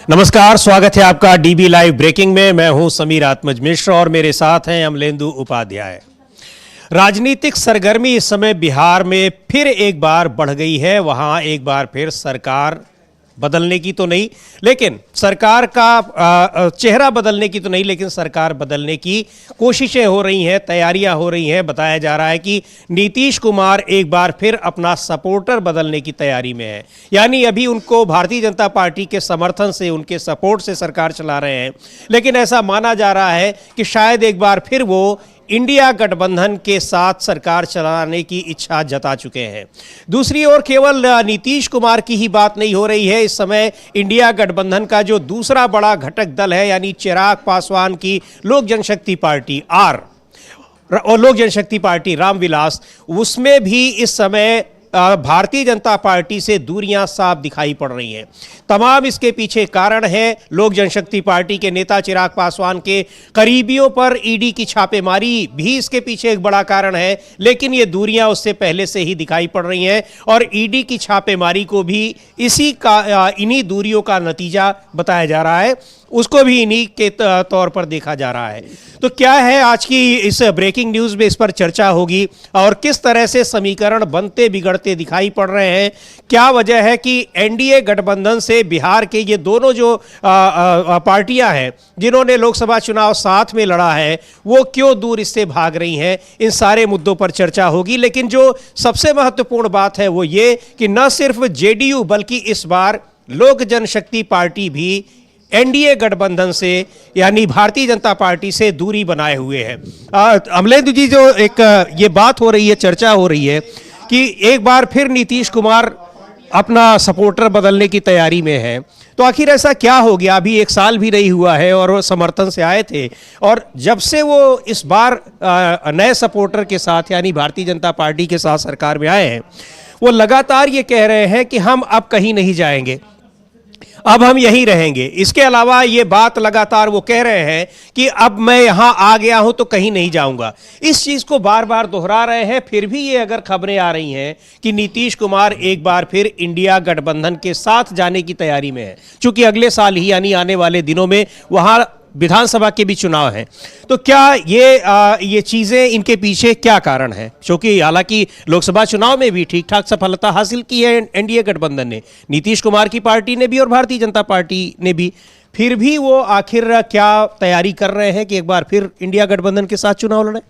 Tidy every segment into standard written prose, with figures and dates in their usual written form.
नमस्कार, स्वागत है आपका डीबी लाइव ब्रेकिंग में। मैं हूं समीर आत्मज मिश्र और मेरे साथ हैं अमलेंदु उपाध्याय। राजनीतिक सरगर्मी इस समय बिहार में फिर एक बार बढ़ गई है। वहां एक बार फिर सरकार बदलने की तो नहीं, लेकिन सरकार का चेहरा बदलने की तो नहीं, लेकिन सरकार बदलने की कोशिशें हो रही हैं, तैयारियां हो रही हैं। बताया जा रहा है कि नीतीश कुमार एक बार फिर अपना सपोर्टर बदलने की तैयारी में है। यानी अभी उनको भारतीय जनता पार्टी के समर्थन से, उनके सपोर्ट से सरकार चला रहे हैं, लेकिन ऐसा माना जा रहा है कि शायद एक बार फिर वो इंडिया गठबंधन के साथ सरकार चलाने की इच्छा जता चुके हैं। दूसरी ओर केवल नीतीश कुमार की ही बात नहीं हो रही है। इस समय इंडिया गठबंधन का जो दूसरा बड़ा घटक दल है, यानी चिराग पासवान की लोक जनशक्ति पार्टी आर और लोक जनशक्ति पार्टी रामविलास, उसमें भी इस समय भारतीय जनता पार्टी से दूरियां साफ दिखाई पड़ रही हैं। तमाम इसके पीछे कारण है लोक जनशक्ति पार्टी के नेता चिराग पासवान के करीबियों पर ईडी की छापेमारी भी इसके पीछे एक बड़ा कारण है, लेकिन ये दूरियां उससे पहले से ही दिखाई पड़ रही हैं और ईडी की छापेमारी को भी इन्हीं दूरियों का नतीजा बताया जा रहा है, उसको भी इन्हीं के तौर पर देखा जा रहा है। तो क्या है आज की इस ब्रेकिंग न्यूज़ में, इस पर चर्चा होगी और किस तरह से समीकरण बनते बिगड़ते दिखाई पड़ रहे हैं। क्या वजह है कि एनडीए गठबंधन से बिहार के ये दोनों जो पार्टियां हैं जिन्होंने लोकसभा चुनाव साथ में लड़ा है, वो क्यों दूर इससे भाग रही हैं, इन सारे मुद्दों पर चर्चा होगी। लेकिन जो सबसे महत्वपूर्ण बात है वो ये कि न सिर्फ जेडीयू बल्कि इस बार लोक जनशक्ति पार्टी भी एनडीए गठबंधन से यानी भारतीय जनता पार्टी से दूरी बनाए हुए है। अमलेंदु जी, जो एक ये बात हो रही है, चर्चा हो रही है कि एक बार फिर नीतीश कुमार अपना सपोर्टर बदलने की तैयारी में है, तो आखिर ऐसा क्या हो गया? अभी एक साल भी नहीं हुआ है और वो समर्थन से आए थे, और जब से वो इस बार नए सपोर्टर के साथ यानी भारतीय जनता पार्टी के साथ सरकार में आए हैं, वो लगातार ये कह रहे हैं कि हम अब कहीं नहीं जाएंगे, अब हम यहीं रहेंगे। इसके अलावा ये बात लगातार वो कह रहे हैं कि अब मैं यहां आ गया हूं तो कहीं नहीं जाऊंगा। इस चीज को बार बार दोहरा रहे हैं। फिर भी ये अगर खबरें आ रही हैं कि नीतीश कुमार एक बार फिर इंडिया गठबंधन के साथ जाने की तैयारी में है, चूंकि अगले साल ही यानी आने वाले दिनों में वहां विधानसभा के भी चुनाव हैं, तो क्या ये चीजें, इनके पीछे क्या कारण है? क्योंकि हालांकि लोकसभा चुनाव में भी ठीक ठाक सफलता हासिल की है एनडीए गठबंधन ने, नीतीश कुमार की पार्टी ने भी और भारतीय जनता पार्टी ने भी, फिर भी वो आखिर क्या तैयारी कर रहे हैं कि एक बार फिर इंडिया गठबंधन के साथ चुनाव लड़े?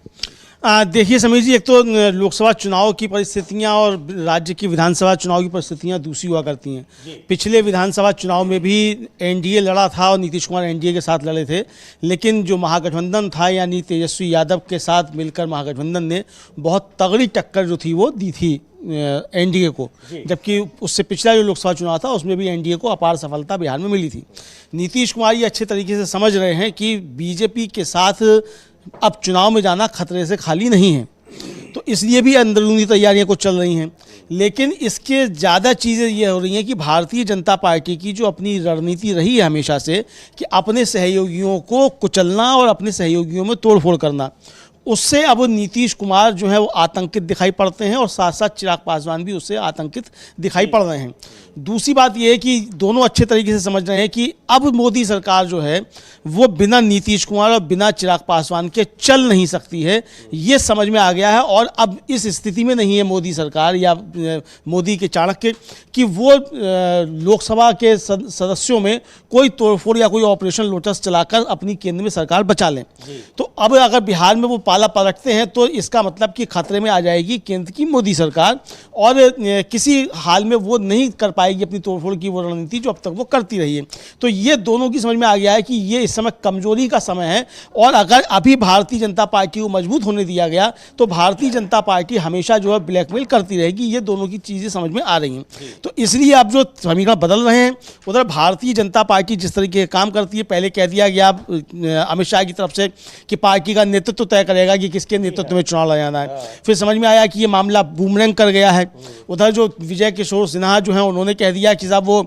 देखिए समीर जी, एक तो लोकसभा चुनाव की परिस्थितियां और राज्य की विधानसभा चुनाव की परिस्थितियां दूसरी हुआ करती हैं। पिछले विधानसभा चुनाव में भी एनडीए लड़ा था और नीतीश कुमार एनडीए के साथ लड़े थे, लेकिन जो महागठबंधन था यानी तेजस्वी यादव के साथ मिलकर महागठबंधन ने बहुत तगड़ी टक्कर जो थी वो दी थी एनडीए को, जबकि उससे पिछला जो लोकसभा चुनाव था उसमें भी एनडीए को अपार सफलता बिहार में मिली थी। नीतीश कुमार ये अच्छे तरीके से समझ रहे हैं कि बीजेपी के साथ अब चुनाव में जाना खतरे से खाली नहीं है, तो इसलिए भी अंदरूनी तैयारियां कुछ चल रही हैं। लेकिन इसके ज़्यादा चीज़ें ये हो रही हैं कि भारतीय जनता पार्टी की जो अपनी रणनीति रही है हमेशा से कि अपने सहयोगियों को कुचलना और अपने सहयोगियों में तोड़फोड़ करना, उससे अब नीतीश कुमार जो है वो आतंकित दिखाई पड़ते हैं और साथ साथ चिराग पासवान भी उससे आतंकित दिखाई पड़ रहे हैं। दूसरी बात यह है कि दोनों अच्छे तरीके से समझ रहे हैं कि अब मोदी सरकार जो है वो बिना नीतीश कुमार और बिना चिराग पासवान के चल नहीं सकती है, ये समझ में आ गया है। और अब इस स्थिति में नहीं है मोदी सरकार या मोदी के चाणक्य कि वो लोकसभा के सदस्यों में कोई तोड़फोड़ या कोई ऑपरेशन लोटस चलाकर अपनी केंद्र में सरकार बचा लें। तो अब अगर बिहार में वो पाला पलटते हैं तो इसका मतलब कि खतरे में आ जाएगी केंद्र की मोदी सरकार, और किसी हाल में वो नहीं कर पाएगी अपनी तोड़फोड़ की वो रणनीति जो अब तक वो करती रही है। तो ये दोनों की समझ में आ गया है कि ये इस समय कमजोरी का समय है, और अगर अभी भारतीय जनता पार्टी को मजबूत होने दिया गया तो भारतीय जनता पार्टी हमेशा जो है ब्लैकमेल करती रहेगी। ये दोनों की चीज़ें समझ में आ रही हैं। तो इसलिए अब जो समीकरण बदल रहे हैं, उधर भारतीय जनता पार्टी जिस तरीके का काम करती है, पहले कह दिया गया अमित शाह की तरफ से कि पार्टी का नेतृत्व तय करेगा कि किसके नेतृत्व में चुनाव लड़ाना है। फिर समझ में आया कि ये मामला बूमरैंग कर गया है। उधर जो विजय किशोर सिन्हा जो है उन्होंने कह दिया कि साहब वो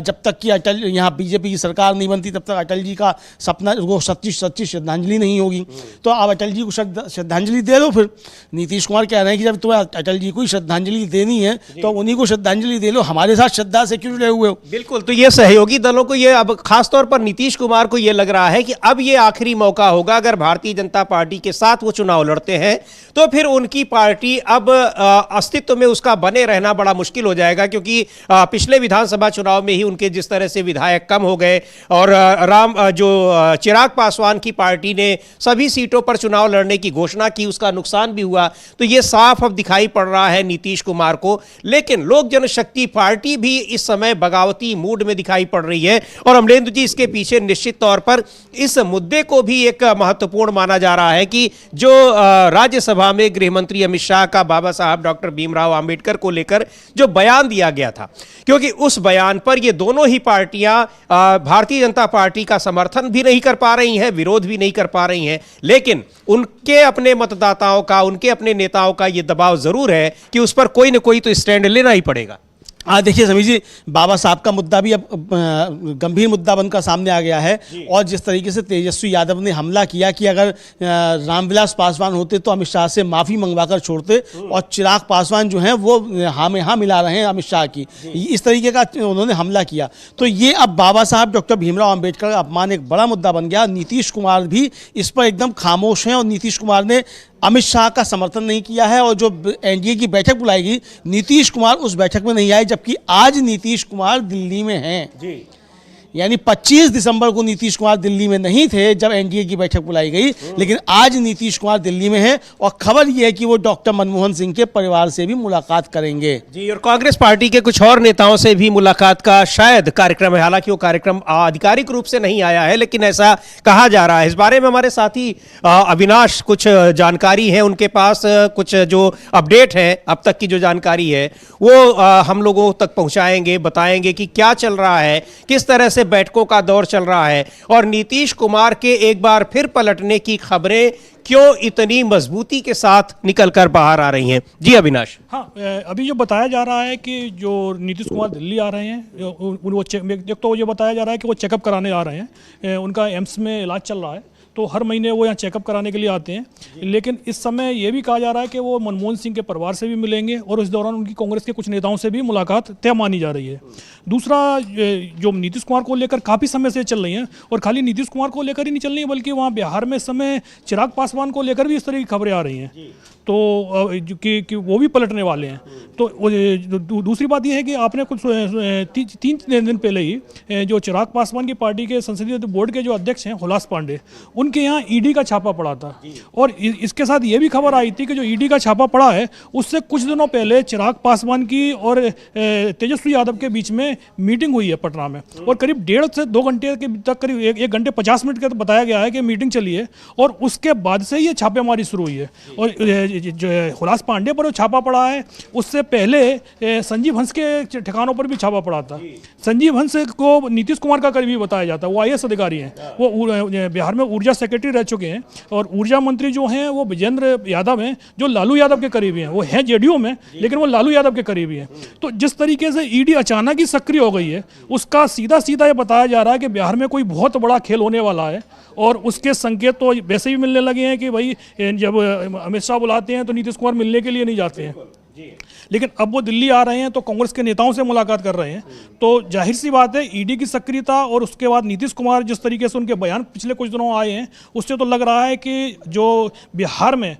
जब तक कि अटल यहाँ बीजेपी की सरकार नहीं बनती तब तक अटल जी का सपना वो सच्ची सच्ची श्रद्धांजलि नहीं होगी। तो आप अटल जी को श्रद्धांजलि दे दो। फिर नीतीश कुमार कह रहे हैं कि जब तुम्हें अटल जी को श्रद्धांजलि देनी है तो उन्हीं को श्रद्धांजलि दे लो, हमारे साथ श्रद्धा से क्यों जुड़े हुए हो। बिल्कुल, तो ये सहयोगी दलों को ये अब खासतौर पर नीतीश कुमार को ये लग रहा है कि अब ये आखिरी मौका होगा। अगर भारतीय जनता पार्टी के साथ वो चुनाव लड़ते हैं तो फिर उनकी पार्टी अब अस्तित्व में उसका बने रहना बड़ा मुश्किल हो जाएगा, क्योंकि पिछले विधानसभा चुनाव में ही उनके जिस तरह से विधायक कम हो गए और चिराग पासवान की पार्टी ने सभी सीटों पर चुनाव लड़ने की घोषणा की, उसका नुकसान भी हुआ। तो ये साफ अब दिखाई पड़ रहा है नीतीश कुमार को। लेकिन लोक जनशक्ति पार्टी भी इस समय बगावती मूड में दिखाई पड़ रही है और अमलेंदु जी इसके पीछे निश्चित तौर पर इस मुद्दे को भी एक महत्वपूर्ण माना जा रहा है कि जो राज्यसभा में गृह मंत्री अमित शाह का बाबा साहब डॉक्टर भीमराव अंबेडकर को लेकर जो बयान दिया गया था, क्योंकि उस बयान पर ये दोनों ही पार्टियां भारतीय जनता पार्टी का समर्थन भी नहीं कर पा रही हैं, विरोध भी नहीं कर पा रही हैं, लेकिन उनके अपने मतदाताओं का, उनके अपने नेताओं का ये दबाव जरूर है कि उस पर कोई ना कोई तो स्टैंड लेना ही पड़ेगा। हाँ देखिए समीर जी, बाबा साहब का मुद्दा भी अब गंभीर मुद्दा बनकर सामने आ गया है। और जिस तरीके से तेजस्वी यादव ने हमला किया कि अगर रामविलास पासवान होते तो अमित शाह से माफ़ी मंगवाकर छोड़ते, और चिराग पासवान जो हैं वो हाँ में हाँ मिला रहे हैं अमित शाह की, इस तरीके का उन्होंने हमला किया। तो ये अब बाबा साहब डॉक्टर भीमराव अम्बेडकर का अपमान एक बड़ा मुद्दा बन गया। नीतीश कुमार भी इस पर एकदम खामोश हैं और नीतीश कुमार ने अमित शाह का समर्थन नहीं किया है। और जो एनडीए की बैठक बुलाएगी, नीतीश कुमार उस बैठक में नहीं आए, जबकि आज नीतीश कुमार दिल्ली में हैं। यानी 25 दिसंबर को नीतीश कुमार दिल्ली में नहीं थे जब एनडीए की बैठक बुलाई गई, लेकिन आज नीतीश कुमार दिल्ली में हैं और खबर यह है कि वो डॉक्टर मनमोहन सिंह के परिवार से भी मुलाकात करेंगे जी, और कांग्रेस पार्टी के कुछ और नेताओं से भी मुलाकात का शायद कार्यक्रम है। हालांकि वो कार्यक्रम आधिकारिक रूप से नहीं आया है, लेकिन ऐसा कहा जा रहा है। इस बारे में हमारे साथी अविनाश कुछ जानकारी है उनके पास, कुछ जो अपडेट है अब तक की जो जानकारी है वो हम लोगों तक पहुंचाएंगे, बताएंगे कि क्या चल रहा है, किस तरह से बैठकों का दौर चल रहा है और नीतीश कुमार के एक बार फिर पलटने की खबरें क्यों इतनी मजबूती के साथ निकलकर बाहर आ रही हैं। जी अविनाश। हाँ, अभी जो बताया जा रहा है कि जो नीतीश कुमार दिल्ली आ रहे हैं, वो एक तो ये बताया जा रहा है कि वो चेकअप कराने आ रहे हैं, उनका एम्स में इलाज चल रहा है, तो हर महीने वो यहाँ चेकअप कराने के लिए आते हैं। लेकिन इस समय ये भी कहा जा रहा है कि वो मनमोहन सिंह के परिवार से भी मिलेंगे और इस दौरान उनकी कांग्रेस के कुछ नेताओं से भी मुलाकात तय मानी जा रही है। दूसरा, जो नीतीश कुमार को लेकर काफ़ी समय से चल रही हैं, और खाली नीतीश कुमार को लेकर ही नहीं चल रही है बल्कि वहाँ बिहार में इस समय चिराग पासवान को लेकर भी इस तरह की खबरें आ रही हैं, तो कि वो भी पलटने वाले हैं। तो दूसरी बात यह है कि आपने कुछ 3 दिन पहले ही जो चिराग पासवान की पार्टी के संसदीय बोर्ड के जो अध्यक्ष हैं हुलास पांडे, उनके यहाँ ईडी का छापा पड़ा था, और इसके साथ ये भी खबर आई थी कि जो ईडी का छापा पड़ा है उससे कुछ दिनों पहले चिराग पासवान की और तेजस्वी यादव के बीच में मीटिंग हुई है पटना में, और करीब 1.5 से 2 घंटे के तक, करीब 1 घंटे 50 मिनट का तो बताया गया है कि मीटिंग चली है, और उसके बाद से ये छापेमारी शुरू हुई है। और जो हुलास पांडे पर जो छापा पड़ा है, उससे पहले संजीव हंस के ठिकानों पर भी छापा पड़ा था। संजीव हंस को नीतीश कुमार का करीबी बताया जाता है, वो IAS अधिकारी हैं, वो बिहार में ऊर्जा सेक्रेटरी रह चुके हैं, और ऊर्जा मंत्री जो हैं वो विजेंद्र यादव हैं, जो लालू यादव के करीबी हैं। वो हैं जेडीयू में, लेकिन वो लालू यादव के करीबी हैं। तो जिस तरीके से ईडी अचानक ही सक्रिय हो गई है, उसका सीधा सीधा ये बताया जा रहा है कि बिहार में कोई बहुत बड़ा खेल होने वाला है, और उसके संकेत तो वैसे भी मिलने लगे हैं कि भाई जब अमित शाह बुलाते हैं तो नीतीश कुमार मिलने के लिए नहीं जाते हैं, लेकिन अब वो दिल्ली आ रहे हैं तो कांग्रेस के नेताओं से मुलाकात कर रहे हैं। तो जाहिर सी बात है, ईडी की सक्रियता और उसके बाद नीतीश कुमार जिस तरीके से उनके बयान पिछले कुछ दिनों आए हैं, उससे तो लग रहा है कि जो बिहार में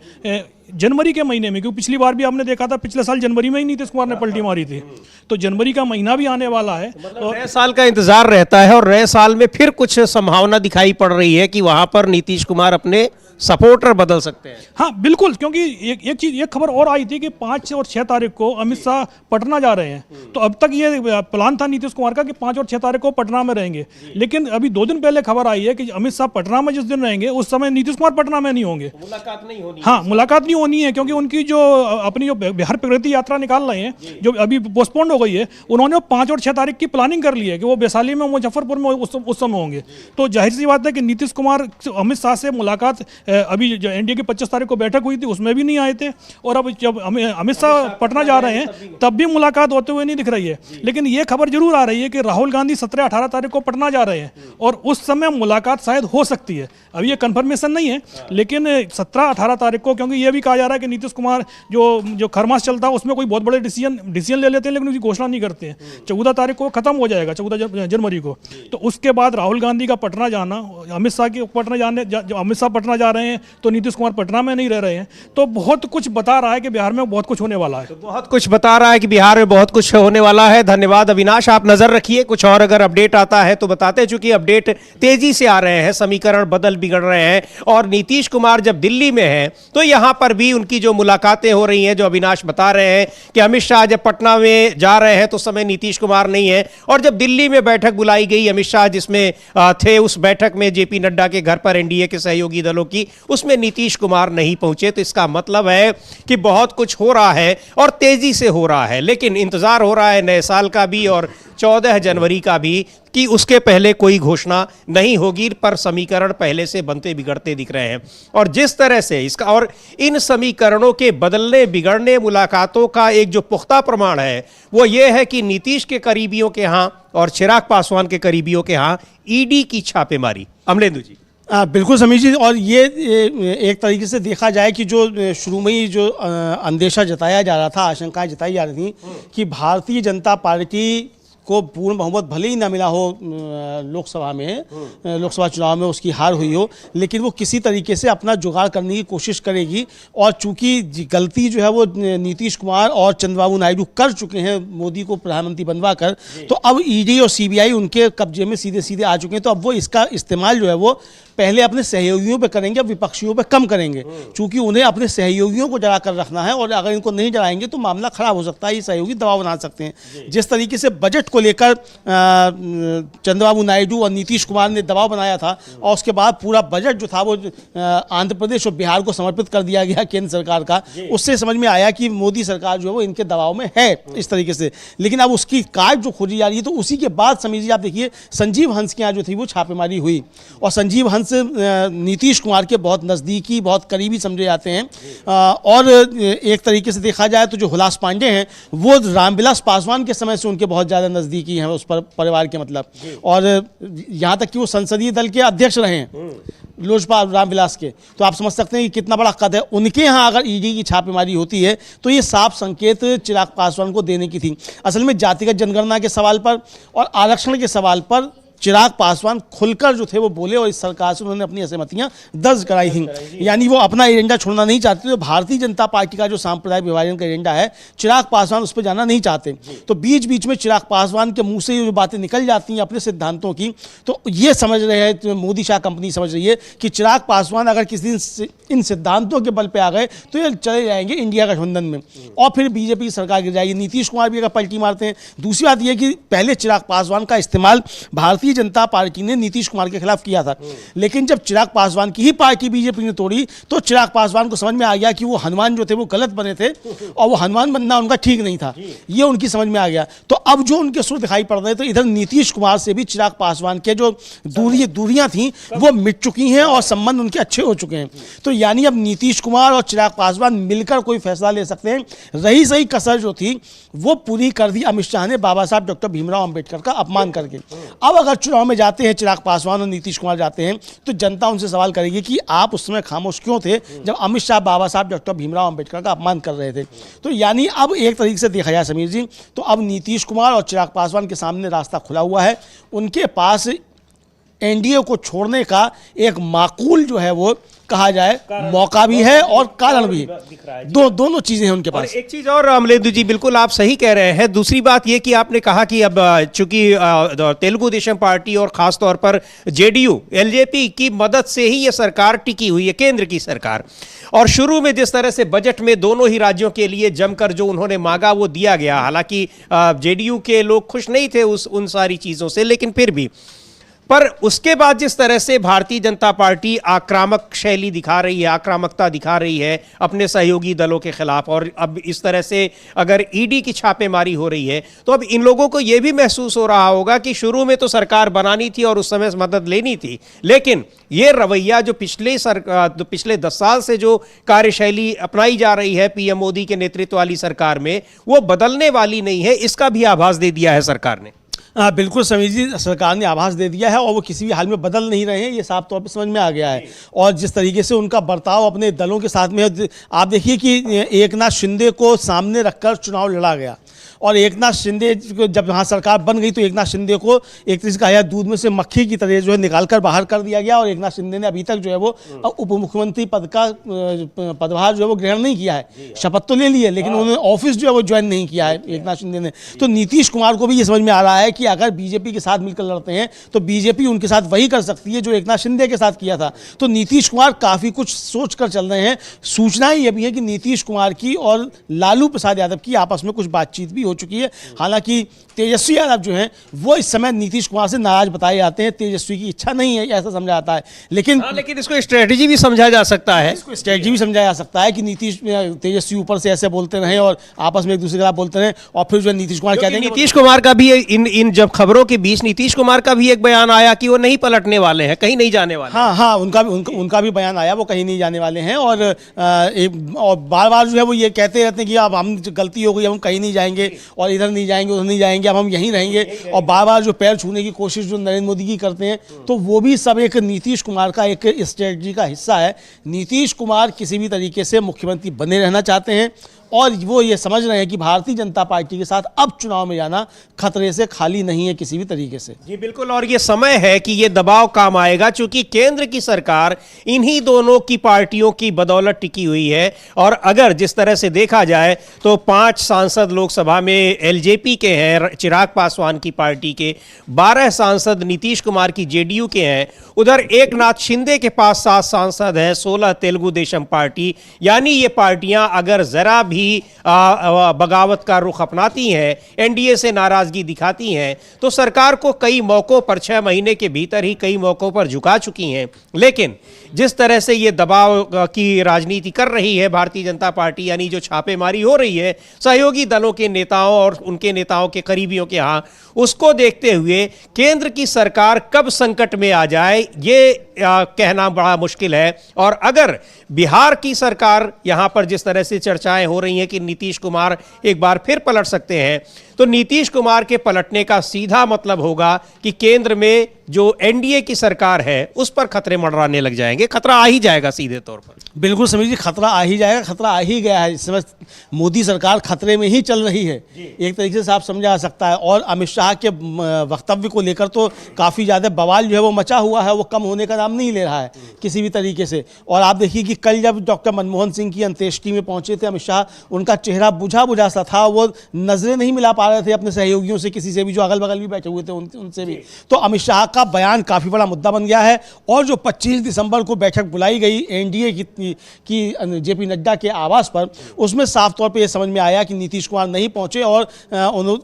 जनवरी के महीने में, क्योंकि पिछली बार भी आपने देखा था पिछले साल जनवरी में ही नीतीश कुमार ने पलटी मारी थी, तो जनवरी का महीना भी आने वाला है, मतलब नए साल का इंतजार रहता है और नए साल में फिर कुछ संभावना दिखाई पड़ रही है कि वहां पर नीतीश कुमार अपने सपोर्टर बदल सकते हैं। हाँ बिल्कुल, क्योंकि एक खबर और आई थी कि 5 और 6 तारीख को अमित शाह पटना जा रहे हैं, तो अब तक ये प्लान था नीतीश कुमार का कि 5 और 6 तारीख को पटना में रहेंगे, लेकिन अभी 2 दिन पहले खबर आई है कि अमित शाह पटना में जिस दिन रहेंगे उस समय नीतीश कुमार पटना में नहीं होंगे, मुलाकात नहीं होनी। हाँ, मुलाकात नहीं होनी है, क्योंकि उनकी जो अपनी जो बिहार प्रगति यात्रा निकाल रहे हैं, जो अभी पोस्टपोन्ड हो गई है, उन्होंने 5 और 6 तारीख की प्लानिंग कर ली है कि वो वैशाली में, मुजफ्फरपुर में उस समय होंगे। तो जाहिर सी बात है कि नीतीश कुमार अमित शाह से मुलाकात अभी जो एनडीए की 25 तारीख को बैठक हुई थी उसमें भी नहीं आए थे, और अब जब अमित शाह पटना जा रहे हैं तब भी मुलाकात होते हुए नहीं दिख रही है। लेकिन ये खबर जरूर आ रही है कि राहुल गांधी 17-18 तारीख को पटना जा रहे हैं और उस समय मुलाकात शायद हो सकती है। अभी ये कंफर्मेशन नहीं है, लेकिन 17-18 तारीख को, क्योंकि ये भी कहा जा रहा है कि नीतीश कुमार जो खरमास चलता है उसमें कोई बहुत बड़े डिसीजन ले लेते हैं लेकिन उसकी घोषणा नहीं करते हैं। 14 तारीख को खत्म हो जाएगा, 14 जनवरी को। तो उसके बाद राहुल गांधी का पटना जाना, अमित शाह के पटना जाने, अमित शाह पटना जा रहे हैं तो नीतीश कुमार पटना में नहीं रह रहे हैं, तो बहुत कुछ बता रहा है कि बिहार में बहुत कुछ होने वाला है। तो बहुत कुछ बता रहा है कि बिहार में बहुत कुछ होने वाला है। धन्यवाद अविनाश, आप नजर रखिए, कुछ और अगर अपडेट आता है तो बताते। चूंकि अपडेट तेजी से आ रहे हैं, समीकरण बदल बिगड़ रहे हैं, और नीतीश कुमार जब दिल्ली में हैं तो यहां पर भी उनकी जो मुलाकातें हो रही हैं, जो अविनाश बता रहे हैं कि अमित शाह जब पटना में जा रहे हैं तो उस समय नीतीश कुमार नहीं है, और जब दिल्ली में बैठक बुलाई गई अमित शाह जिसमें थे, उस बैठक में जेपी नड्डा के घर पर एनडीए के सहयोगी दलों की, उसमें नीतीश कुमार नहीं पहुंचे। तो इसका मतलब है कि बहुत कुछ हो रहा है और तेजी से हो रहा है। लेकिन इंतजार हो रहा है नए साल का भी और 14 जनवरी का भी, कि उसके पहले कोई घोषणा नहीं होगी, पर समीकरण पहले से बनते बिगड़ते दिख रहे हैं। और जिस तरह से इसका, और इन समीकरणों के बदलने बिगड़ने मुलाकातों का एक जो पुख्ता प्रमाण है वो ये है कि नीतीश के करीबियों के यहाँ और चिराग पासवान के करीबियों के यहाँ ईडी की छापेमारी। अमलेंदु जी। बिल्कुल समीर जी, और ये एक तरीके से देखा जाए कि जो शुरू में ही जो अंदेशा जताया जा रहा था, आशंकाएं जताई जा रही थी कि भारतीय जनता पार्टी को पूर्ण बहुमत भले ही ना मिला हो लोकसभा में, लोकसभा चुनाव में उसकी हार हुई हो, लेकिन वो किसी तरीके से अपना जुगाड़ करने की कोशिश करेगी। और चूंकि गलती जो है वो नीतीश कुमार और चंद्रबाबू नायडू कर चुके हैं मोदी को प्रधानमंत्री बनवा कर, तो अब ईडी और सीबीआई उनके कब्जे में सीधे सीधे आ चुके हैं। तो अब वो इसका इस्तेमाल जो है वो पहले अपने सहयोगियों पे करेंगे, अब विपक्षियों पे कम करेंगे, चूंकि उन्हें अपने सहयोगियों को जला कर रखना है, और अगर इनको नहीं जलाएंगे तो मामला खराब हो सकता है, ये सहयोगी दबाव बना सकते हैं। जिस तरीके से बजट को लेकर चंद्रबाबू नायडू और नीतीश कुमार ने दबाव बनाया था, और उसके बाद पूरा बजट जो था वो आंध्र प्रदेश और बिहार को समर्पित कर दिया गया केंद्र सरकार का, उससे समझ में आया कि मोदी सरकार जो है वो इनके दबाव में है इस तरीके से। लेकिन अब उसकी काट जो खोजी जा रही है, तो उसी के बाद समीर जी आप देखिए संजीव हंस के यहाँ जो थी वो छापेमारी हुई, और संजीव हंस नीतीश कुमार के बहुत नज़दीकी, बहुत करीबी समझे जाते हैं। और एक तरीके से देखा जाए तो जो हुलास पांडे हैं वो रामविलास पासवान के समय से उनके बहुत ज़्यादा नज़दीकी हैं उस पर परिवार के, मतलब, और यहाँ तक कि वो संसदीय दल के अध्यक्ष रहे हैं लोजपा रामविलास के। तो आप समझ सकते हैं कि कितना बड़ा कद है। उनके यहाँ अगर ईडी की छापेमारी होती है तो ये साफ संकेत चिराग पासवान को देने की थी। असल में जातिगत जनगणना के सवाल पर और आरक्षण के सवाल पर चिराग पासवान खुलकर जो थे वो बोले, और इस सरकार से उन्होंने अपनी असहमतियां दर्ज कराई थी। यानी वो अपना एजेंडा छोड़ना नहीं चाहते। तो भारतीय जनता पार्टी का जो सांप्रदायिक विभाजन का एजेंडा है, चिराग पासवान उस पर जाना नहीं चाहते। तो बीच बीच में चिराग पासवान के मुंह से जो बातें निकल जाती हैं अपने सिद्धांतों की, तो ये समझ रहे हैं, मोदी शाह कंपनी समझ रही है कि चिराग पासवान अगर किसी दिन इन सिद्धांतों के बल पर आ गए तो ये चले जाएंगे इंडिया गठबंधन में, और फिर बीजेपी की सरकार गिर जाएगी। नीतीश कुमार भी अगर पलटी मारते हैं। दूसरी बात यह कि पहले चिराग पासवान का इस्तेमाल भारतीय जनता पार्टी ने नीतीश कुमार के खिलाफ किया था, लेकिन जब चिराग पासवान की ही पार्टी बीजेपी ने तोड़ी तो चिराग पासवान को समझ में आ गया कि वो हनुमान जो थे वो गलत बने थे, और वो हनुमान बनना उनका ठीक नहीं था, ये उनकी समझ में आ गया। तो अब जो उनके सुर दिखाई पड़ रहे, तो इधर नीतीश कुमार से भी चिराग पासवान के जो दूरियां थी वो मिट चुकी हैं और संबंध उनके अच्छे हो चुके हैं। तो यानी अब नीतीश कुमार और चिराग पासवान मिलकर कोई फैसला ले सकते हैं। रही सही कसर जो थी वो पूरी कर दी अमित शाह ने बाबा साहब डॉक्टर भीमराव अंबेडकर का अपमान करके। अब अगर चुनाव में जाते हैं चिराग पासवान और नीतीश कुमार जाते हैं, तो जनता उनसे सवाल करेगी कि आप उस समय खामोश क्यों थे जब अमित शाह बाबा साहब डॉक्टर भीमराव अंबेडकर का अपमान कर रहे थे। तो यानी अब एक तरीके से देखा जाए समीर जी, तो अब नीतीश कुमार और चिराग पासवान के सामने रास्ता खुला हुआ है। उनके पास एनडीए को छोड़ने का एक माकूल जो है वो कहा जाए मौका भी है और कारण भी, दोनों चीजें हैं उनके पास। एक चीज और अमलेंदु जी, बिल्कुल आप सही कह रहे हैं। दूसरी बात ये कि आपने कहा कि अब चूंकि तेलुगु देशम पार्टी और खास तौर पर जेडीयू एलजेपी की मदद से ही ये सरकार टिकी हुई है, केंद्र की सरकार, और शुरू में जिस तरह से बजट में दोनों ही राज्यों के लिए जमकर जो उन्होंने मांगा वो दिया गया। हालांकि जेडीयू के लोग खुश नहीं थे उन सारी चीजों से, लेकिन फिर भी पर उसके बाद जिस तरह से भारतीय जनता पार्टी आक्रामक शैली दिखा रही है, आक्रामकता दिखा रही है अपने सहयोगी दलों के खिलाफ, और अब इस तरह से अगर ईडी की छापेमारी हो रही है तो अब इन लोगों को यह भी महसूस हो रहा होगा कि शुरू में तो सरकार बनानी थी और उस समय मदद लेनी थी, लेकिन ये रवैया जो पिछले 10 साल से जो कार्यशैली अपनाई जा रही है पीएम मोदी के नेतृत्व वाली सरकार में, वो बदलने वाली नहीं है, इसका भी आभास दे दिया है सरकार ने। बिल्कुल समीर जी, सरकार ने आभास दे दिया है और वो किसी भी हाल में बदल नहीं रहे हैं, ये साफ तौर पे समझ में आ गया है। और जिस तरीके से उनका बर्ताव अपने दलों के साथ में, आप देखिए कि एकनाथ शिंदे को सामने रखकर चुनाव लड़ा गया, और एकनाथ शिंदे जब यहाँ सरकार बन गई तो एकनाथ शिंदे को एक तरह से कहा दूध में से मक्खी की तरह जो है निकाल कर बाहर कर दिया गया, और एकनाथ शिंदे ने अभी तक जो है वो उप मुख्यमंत्री पद का पदभार जो है वो ग्रहण नहीं किया है। शपथ तो ले ली है लेकिन उन्होंने ऑफिस जो है वो ज्वाइन नहीं किया है एकनाथ शिंदे ने। तो नीतीश कुमार को भी ये समझ में आ रहा है कि अगर बीजेपी के साथ मिलकर लड़ते हैं तो बीजेपी उनके साथ वही कर सकती है जो एकनाथ शिंदे के साथ किया था। तो नीतीश कुमार काफ़ी कुछ सोच कर चल रहे हैं। सूचनाएं ये भी है कि नीतीश कुमार की और लालू प्रसाद यादव की आपस में कुछ बातचीत भी हो चुकी है। हालांकि तेजस्वी यादव जो हैं वो इस समय नीतीश कुमार से नाराज बताए जाते हैं, तेजस्वी की इच्छा नहीं है ऐसा समझा जाता है। लेकिन इसको स्ट्रेटजी भी समझा जा सकता है, इसको स्ट्रेटजी भी समझा जा सकता है कि तेजस्वी ऊपर से ऐसे बोलते रहे और आपस में एक दूसरे के साथ बोलते रहे, और फिर जो नीतीश कुमार कहते हैं, नीतीश कुमार का भी इन जब खबरों के बीच नीतीश कुमार का भी एक बयान आया कि वो नहीं पलटने वाले हैं, कहीं नहीं जाने वाले। हाँ, उनका भी बयान आया, वो कहीं नहीं जाने वाले हैं। और बार बार जो है वो ये कहते रहते हैं कि अब हम गलती हो गई, हम कहीं नहीं जाएंगे और इधर नहीं जाएंगे उधर नहीं जाएंगे, अब हम यहीं रहेंगे, और बार बार जो पैर छूने की कोशिश जो नरेंद्र मोदी की करते हैं, तो वो भी सब एक नीतीश कुमार का एक स्ट्रेटजी का हिस्सा है। नीतीश कुमार किसी भी तरीके से मुख्यमंत्री बने रहना चाहते हैं और वो ये समझ रहे हैं कि भारतीय जनता पार्टी के साथ अब चुनाव में जाना खतरे से खाली नहीं है किसी भी तरीके से। जी बिल्कुल, और ये समय है कि ये दबाव काम आएगा, क्योंकि केंद्र की सरकार इन्हीं दोनों की पार्टियों की बदौलत टिकी हुई है। और अगर जिस तरह से देखा जाए तो 5 सांसद लोकसभा में एलजेपी के हैं, चिराग पासवान की पार्टी के, 12 सांसद नीतीश कुमार की जेडीयू के हैं, उधर एकनाथ शिंदे के पास 7 सांसद हैं, 16 तेलुगु देशम पार्टी। यानी ये पार्टियां अगर जरा भी बगावत का रुख अपनाती हैं, एनडीए से नाराजगी दिखाती हैं, तो सरकार को कई मौकों पर 6 महीने के भीतर ही कई मौकों पर झुका चुकी हैं। लेकिन जिस तरह से ये दबाव की राजनीति कर रही है भारतीय जनता पार्टी, यानी जो छापेमारी हो रही है सहयोगी दलों के नेताओं और उनके नेताओं के करीबियों के यहाँ, उसको देखते हुए केंद्र की सरकार कब संकट में आ जाए ये कहना बड़ा मुश्किल है। और अगर बिहार की सरकार यहाँ पर जिस तरह से चर्चाएं हो रही हैं कि नीतीश कुमार एक बार फिर पलट सकते हैं, तो नीतीश कुमार के पलटने का सीधा मतलब होगा कि केंद्र में जो एनडीए की सरकार है उस पर खतरे मंडराने लग जाएंगे, खतरा आ ही जाएगा सीधे तौर पर। बिल्कुल समीर जी, खतरा आ ही जाएगा, खतरा आ ही गया है। इस समय मोदी सरकार खतरे में ही चल रही है, एक तरीके से आप समझा जा सकता है। और अमित शाह के वक्तव्य को लेकर तो काफ़ी ज़्यादा बवाल जो है वो मचा हुआ है, वो कम होने का नाम नहीं ले रहा है किसी भी तरीके से। और आप देखिए कि कल जब डॉक्टर मनमोहन सिंह की अंत्येष्टि में पहुंचे थे अमित शाह, उनका चेहरा बुझा बुझा सा था, वो नजरें नहीं मिला पा रहे थे अपने सहयोगियों से, किसी से भी जो अगल बगल भी बैठे हुए थे उनसे भी। तो अमित शाह का बयान काफ़ी बड़ा मुद्दा बन गया है। और जो 25 दिसंबर को बैठक बुलाई गई एनडीए की जेपी नड्डा के आवास पर, उसमें साफ तौर पे ये समझ में आया कि नीतीश कुमार नहीं पहुंचे, और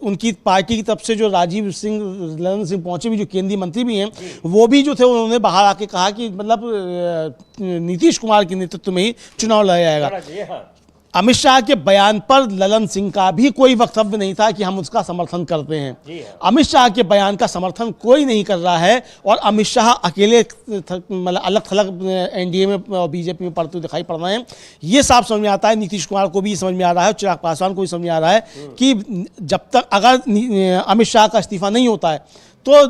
उनकी पार्टी की तरफ से जो राजीव सिंह ललन सिंह पहुंचे भी, जो केंद्रीय मंत्री भी हैं, वो भी जो थे उन्होंने बाहर आके कहा कि मतलब नीतीश कुमार के नेतृत्व में ही चुनाव लड़ा जाएगा। अमित शाह के बयान पर ललन सिंह का भी कोई वक्तव्य नहीं था कि हम उसका समर्थन करते हैं। अमित शाह के बयान का समर्थन कोई नहीं कर रहा है, और अमित शाह अकेले मतलब अलग थलग एनडीए में और बीजेपी में पड़ते दिखाई पड़ रहे हैं। ये साफ समझ में आता है, नीतीश कुमार को भी समझ में आ रहा है, चिराग पासवान को भी समझ में आ रहा है कि जब तक अगर अमित शाह का इस्तीफा नहीं होता है तो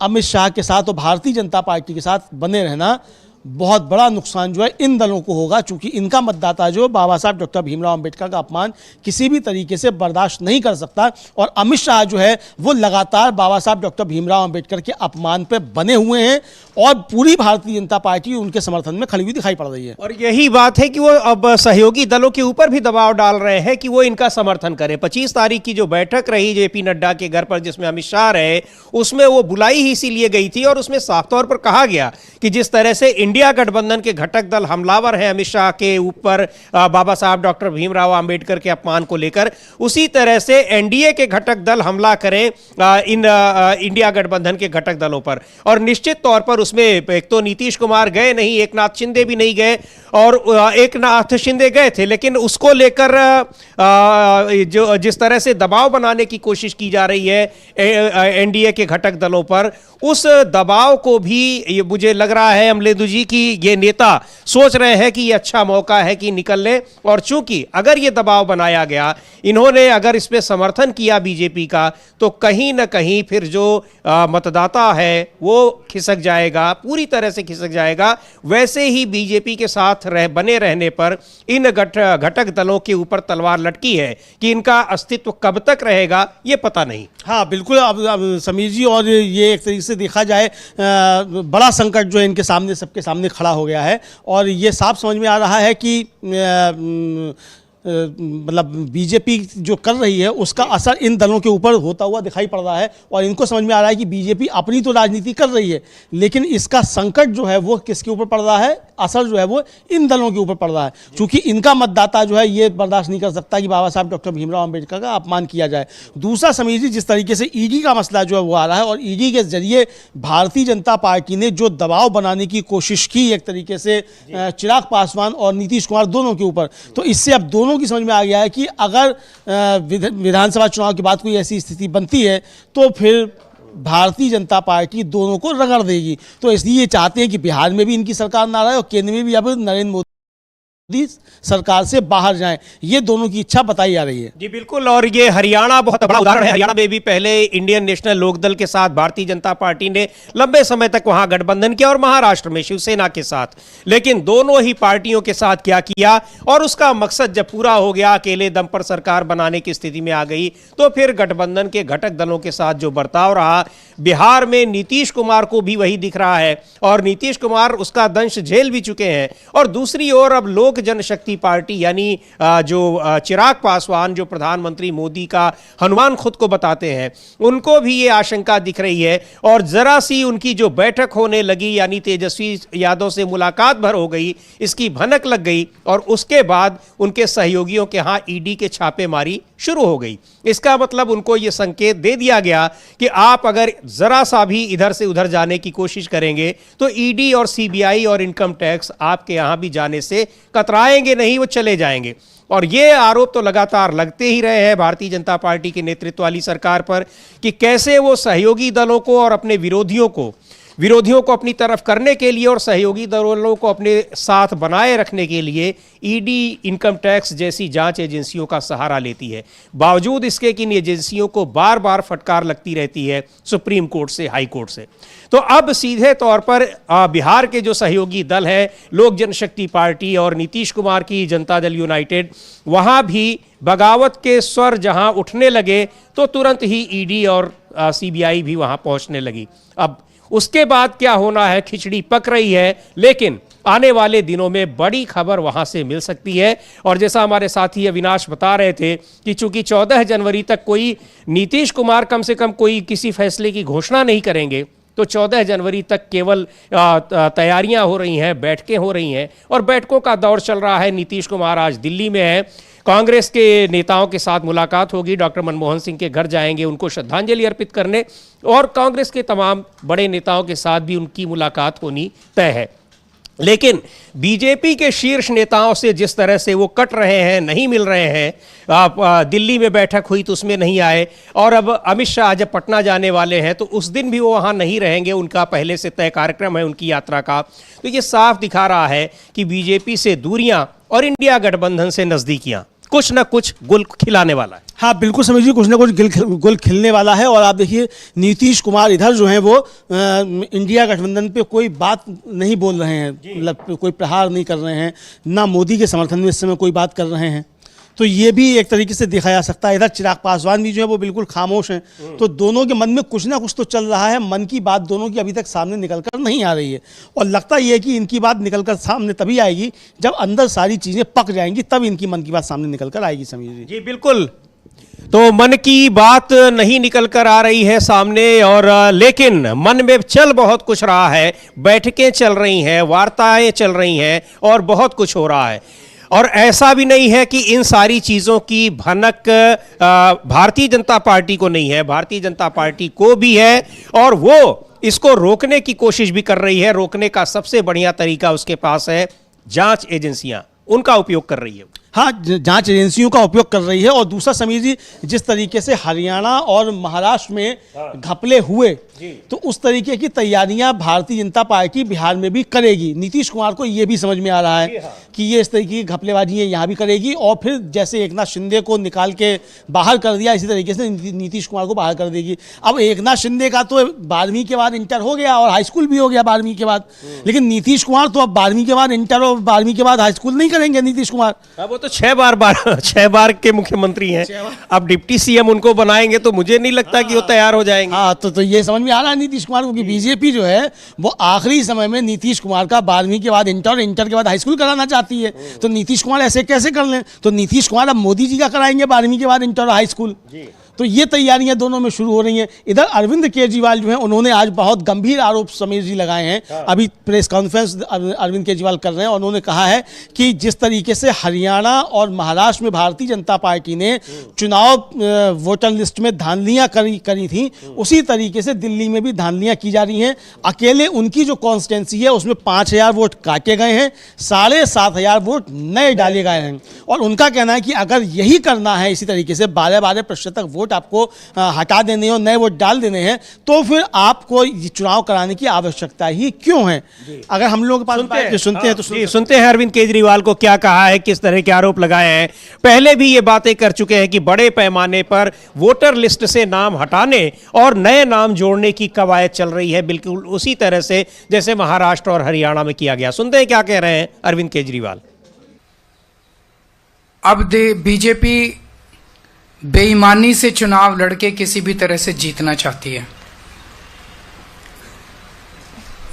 अमित शाह के साथ और भारतीय जनता पार्टी के साथ बने रहना बहुत बड़ा नुकसान जो है इन दलों को होगा, क्योंकि इनका मतदाता जो बाबा साहब डॉक्टर भीमराव अंबेडकर का अपमान किसी भी तरीके से बर्दाश्त नहीं कर सकता। और अमित शाह जो है वो लगातार बाबा साहब डॉक्टर भीमराव अंबेडकर के अपमान पे बने हुए हैं, और पूरी भारतीय जनता पार्टी उनके समर्थन में खड़ी हुई दिखाई पड़ रही है। और यही बात है कि वो अब सहयोगी दलों के ऊपर भी दबाव डाल रहे हैं कि वो इनका समर्थन करें। 25 तारीख की जो बैठक रही जेपी नड्डा के घर पर जिसमें अमित शाह रहे, उसमें वो बुलाई ही इसीलिए गई थी, और उसमें साफ तौर पर कहा गया कि जिस तरह से इंडिया गठबंधन के घटक दल हमलावर हैं अमित शाह के ऊपर बाबा साहब डॉक्टर भीमराव अंबेडकर के अपमान को लेकर, उसी तरह से एनडीए के घटक दल हमला करें इन इंडिया गठबंधन के घटक दलों पर। और निश्चित तौर पर उसमें एक तो नीतीश कुमार गए नहीं, एक नाथ शिंदे भी नहीं गए, और एक नाथ शिंदे गए थे, लेकिन उसको लेकर जो जिस तरह से दबाव बनाने की कोशिश की जा रही है एनडीए के घटक दलों पर, उस दबाव को भी ये मुझे लग रहा है अमलेंदु जी की ये नेता सोच रहे हैं कि ये अच्छा मौका है कि निकल ले। और चूंकि अगर ये दबाव बनाया गया, इन्होंने अगर इस पे समर्थन किया बीजेपी का, तो कहीं ना कहीं फिर जो मतदाता है वो खिसक जाएगा, पूरी तरह से खिसक जाएगा। वैसे ही बीजेपी के साथ बने रहने पर इन घटक दलों के ऊपर तलवार लटकी है कि इनका अस्तित्व कब तक रहेगा ये पता नहीं। हाँ बिल्कुल, अब समीर जी, और ये एक तरीके से देखा जाए बड़ा संकट जो है इनके सामने, सबके सामने खड़ा हो गया है, और ये साफ समझ में आ रहा है कि मतलब बीजेपी जो कर रही है उसका असर इन दलों के ऊपर होता हुआ दिखाई पड़ रहा है, और इनको समझ में आ रहा है कि बीजेपी अपनी तो राजनीति कर रही है, लेकिन इसका संकट जो है वो किसके ऊपर पड़ रहा है, असर जो है वो इन दलों के ऊपर पड़ रहा है। क्योंकि इनका मतदाता जो है ये बर्दाश्त नहीं कर सकता कि बाबा साहब डॉक्टर भीमराव अंबेडकर का अपमान किया जाए। दूसरा समीर जी, जिस तरीके से ईडी का मसला जो है वो आ रहा है, और ईडी के जरिए भारतीय जनता पार्टी ने जो दबाव बनाने की कोशिश की एक तरीके से चिराग पासवान और नीतीश कुमार दोनों के ऊपर, तो इससे अब दोनों की समझ में आ गया है कि अगर विधानसभा चुनाव के बाद कोई ऐसी स्थिति बनती है तो फिर भारतीय जनता पार्टी दोनों को रगड़ देगी। तो इसलिए ये चाहते हैं कि बिहार में भी इनकी सरकार ना रहे और केंद्र में भी अब नरेंद्र मोदी सरकार से बाहर जाएं, ये दोनों की इच्छा बताई जा रही है। जी बिल्कुल, और ये हरियाणा बहुत बड़ा उदाहरण है। हरियाणा में भी पहले इंडियन नेशनल लोकदल के साथ भारतीय जनता पार्टी ने लंबे समय तक वहां गठबंधन किया, और महाराष्ट्र में शिवसेना के साथ, लेकिन दोनों ही पार्टियों के साथ क्या किया, और उसका मकसद जब पूरा हो गया, अकेले दम पर सरकार बनाने की स्थिति में आ गई, तो फिर गठबंधन के घटक दलों के साथ जो बर्ताव रहा, बिहार में नीतीश कुमार को भी वही दिख रहा है, और नीतीश कुमार उसका दंश झेल भी चुके हैं। और दूसरी ओर अब लोक जनशक्ति पार्टी यानी जो चिराग पासवान, जो प्रधानमंत्री मोदी का हनुमान खुद को बताते हैं, उनको भी ये आशंका दिख रही है, और जरा सी उनकी जो बैठक होने लगी, यानी तेजस्वी यादव से मुलाकात भर हो गई, इसकी भनक लग गई, और उसके बाद उनके सहयोगियों के यहां ईडी के छापेमारी शुरू हो गई। इसका मतलब उनको यह संकेत दे दिया गया कि आप अगर जरा सा भी इधर से उधर जाने की कोशिश करेंगे तो ईडी और सीबीआई और इनकम टैक्स आपके यहां भी जाने से कतराएंगे नहीं, वो चले जाएंगे। और ये आरोप तो लगातार लगते ही रहे हैं भारतीय जनता पार्टी के नेतृत्व वाली सरकार पर कि कैसे वो सहयोगी दलों को और अपने विरोधियों को अपनी तरफ करने के लिए और सहयोगी दलों को अपने साथ बनाए रखने के लिए ईडी, इनकम टैक्स जैसी जांच एजेंसियों का सहारा लेती है। बावजूद इसके कि इन एजेंसियों को बार बार फटकार लगती रहती है सुप्रीम कोर्ट से, हाई कोर्ट से। तो अब सीधे तौर पर बिहार के जो सहयोगी दल हैं, लोक जनशक्ति पार्टी और नीतीश कुमार की जनता दल यूनाइटेड, वहां भी बगावत के स्वर जहां उठने लगे तो तुरंत ही ईडी और सीबीआई भी वहां पहुंचने लगी। अब उसके बाद क्या होना है, खिचड़ी पक रही है, लेकिन आने वाले दिनों में बड़ी खबर वहां से मिल सकती है। और जैसा हमारे साथी अविनाश बता रहे थे कि चूंकि 14 जनवरी तक कोई नीतीश कुमार कम से कम कोई किसी फैसले की घोषणा नहीं करेंगे, तो 14 जनवरी तक केवल तैयारियां हो रही हैं, बैठकें हो रही हैं, और बैठकों का दौर चल रहा है। नीतीश कुमार आज दिल्ली में है, कांग्रेस के नेताओं के साथ मुलाकात होगी, डॉक्टर मनमोहन सिंह के घर जाएंगे उनको श्रद्धांजलि अर्पित करने, और कांग्रेस के तमाम बड़े नेताओं के साथ भी उनकी मुलाकात होनी तय है। लेकिन बीजेपी के शीर्ष नेताओं से जिस तरह से वो कट रहे हैं, नहीं मिल रहे हैं, दिल्ली में बैठक हुई तो उसमें नहीं आए, और अब अमित शाह जब पटना जाने वाले हैं तो उस दिन भी वो वहाँ नहीं रहेंगे, उनका पहले से तय कार्यक्रम है उनकी यात्रा का। तो ये साफ दिखा रहा है कि बीजेपी से दूरियां और इंडिया गठबंधन से नजदीकियां कुछ न कुछ गुल खिलाने वाला है। हाँ बिल्कुल समझिए, कुछ ना कुछ गुल खिलने वाला है। और आप देखिए नीतीश कुमार इधर जो हैं वो इंडिया गठबंधन पे कोई बात नहीं बोल रहे हैं, मतलब कोई प्रहार नहीं कर रहे हैं, ना मोदी के समर्थन में इस समय कोई बात कर रहे हैं। तो ये भी एक तरीके से देखा जा सकता है। इधर चिराग पासवान भी जो है वो बिल्कुल खामोश हैं। तो दोनों के मन में कुछ ना कुछ तो चल रहा है, मन की बात दोनों की अभी तक सामने निकल कर नहीं आ रही है, और लगता ये है कि इनकी बात निकल कर सामने तभी आएगी जब अंदर सारी चीज़ें पक जाएंगी, तब इनकी मन की बात सामने निकल कर आएगी। समीर जी जी बिल्कुल, तो मन की बात नहीं निकल कर आ रही है सामने, और लेकिन मन में चल बहुत कुछ रहा है, बैठकें चल रही हैं, वार्ताएं चल रही हैं और बहुत कुछ हो रहा है। और ऐसा भी नहीं है कि इन सारी चीज़ों की भनक भारतीय जनता पार्टी को नहीं है, भारतीय जनता पार्टी को भी है, और वो इसको रोकने की कोशिश भी कर रही है। रोकने का सबसे बढ़िया तरीका उसके पास है, जांच एजेंसियां उनका उपयोग कर रही है। हाँ, जांच एजेंसियों का उपयोग कर रही है। और दूसरा समीर जी, जिस तरीके से हरियाणा और महाराष्ट्र में घपले हुए, तो उस तरीके की तैयारियां भारतीय जनता पार्टी बिहार में भी करेगी। नीतीश कुमार को ये भी समझ में आ रहा है कि ये इस तरीके की घपलेबाजी है यहाँ भी करेगी, और फिर जैसे एकनाथ शिंदे को निकाल के बाहर कर दिया, इसी तरीके से नीतीश कुमार को बाहर कर देगी। अब एकनाथ शिंदे का तो 12वीं के बाद इंटर हो गया और हाई स्कूल भी हो गया 12वीं के बाद, लेकिन नीतीश कुमार तो अब 12वीं के बाद इंटर और 12वीं के बाद हाई स्कूल नहीं करेंगे नीतीश कुमार। वो तो 6 बार के मुख्यमंत्री हैं। अब डिप्टी सीएम उनको बनाएंगे तो मुझे नहीं लगता कि वो तैयार हो जाएंगे। हाँ, तो ये समझ में आ रहा है नीतीश कुमार को कि बीजेपी जो है वो आखिरी समय में नीतीश कुमार का 12वीं के बाद इंटर के बाद हाई स्कूल कराना चाहती है। तो नीतीश कुमार ऐसे कैसे कर लें? तो नीतीश कुमार अब मोदी जी का कराएंगे 12वीं के बाद इंटर और हाई स्कूल। तो ये तैयारियां दोनों में शुरू हो रही हैं। इधर अरविंद केजरीवाल जो हैं, उन्होंने आज बहुत गंभीर आरोप समीर जी लगाए हैं। अभी प्रेस कॉन्फ्रेंस अरविंद केजरीवाल कर रहे हैं और उन्होंने कहा है कि जिस तरीके से हरियाणा और महाराष्ट्र में भारतीय जनता पार्टी ने चुनाव वोटर लिस्ट में धांधलियां करी थी, उसी तरीके से दिल्ली में भी धांधलियां की जा रही हैं। अकेले उनकी जो कॉन्स्टिट्यूंसी है उसमें 5000 वोट काटे गए हैं, 7500 वोट नए डाले गए हैं। और उनका कहना है कि अगर यही करना है, इसी तरीके से 12% तक वोट आपको हटा देने और नए वोट डाल देने हैं, तो फिर आपको चुनाव कराने की आवश्यकता ही क्यों है? अगर हम लोग सुनते हैं अरविंद केजरीवाल को क्या कहा है, किस तरह के आरोप लगाए हैं। पहले भी ये बातें कर चुके हैं कि बड़े पैमाने पर वोटर लिस्ट से नाम हटाने और नए नाम जोड़ने की कवायद चल रही है, बिल्कुल उसी तरह से जैसे महाराष्ट्र और हरियाणा में किया गया। सुनते हैं क्या कह रहे हैं अरविंद केजरीवाल। अब बीजेपी बेईमानी से चुनाव लड़के किसी भी तरह से जीतना चाहती है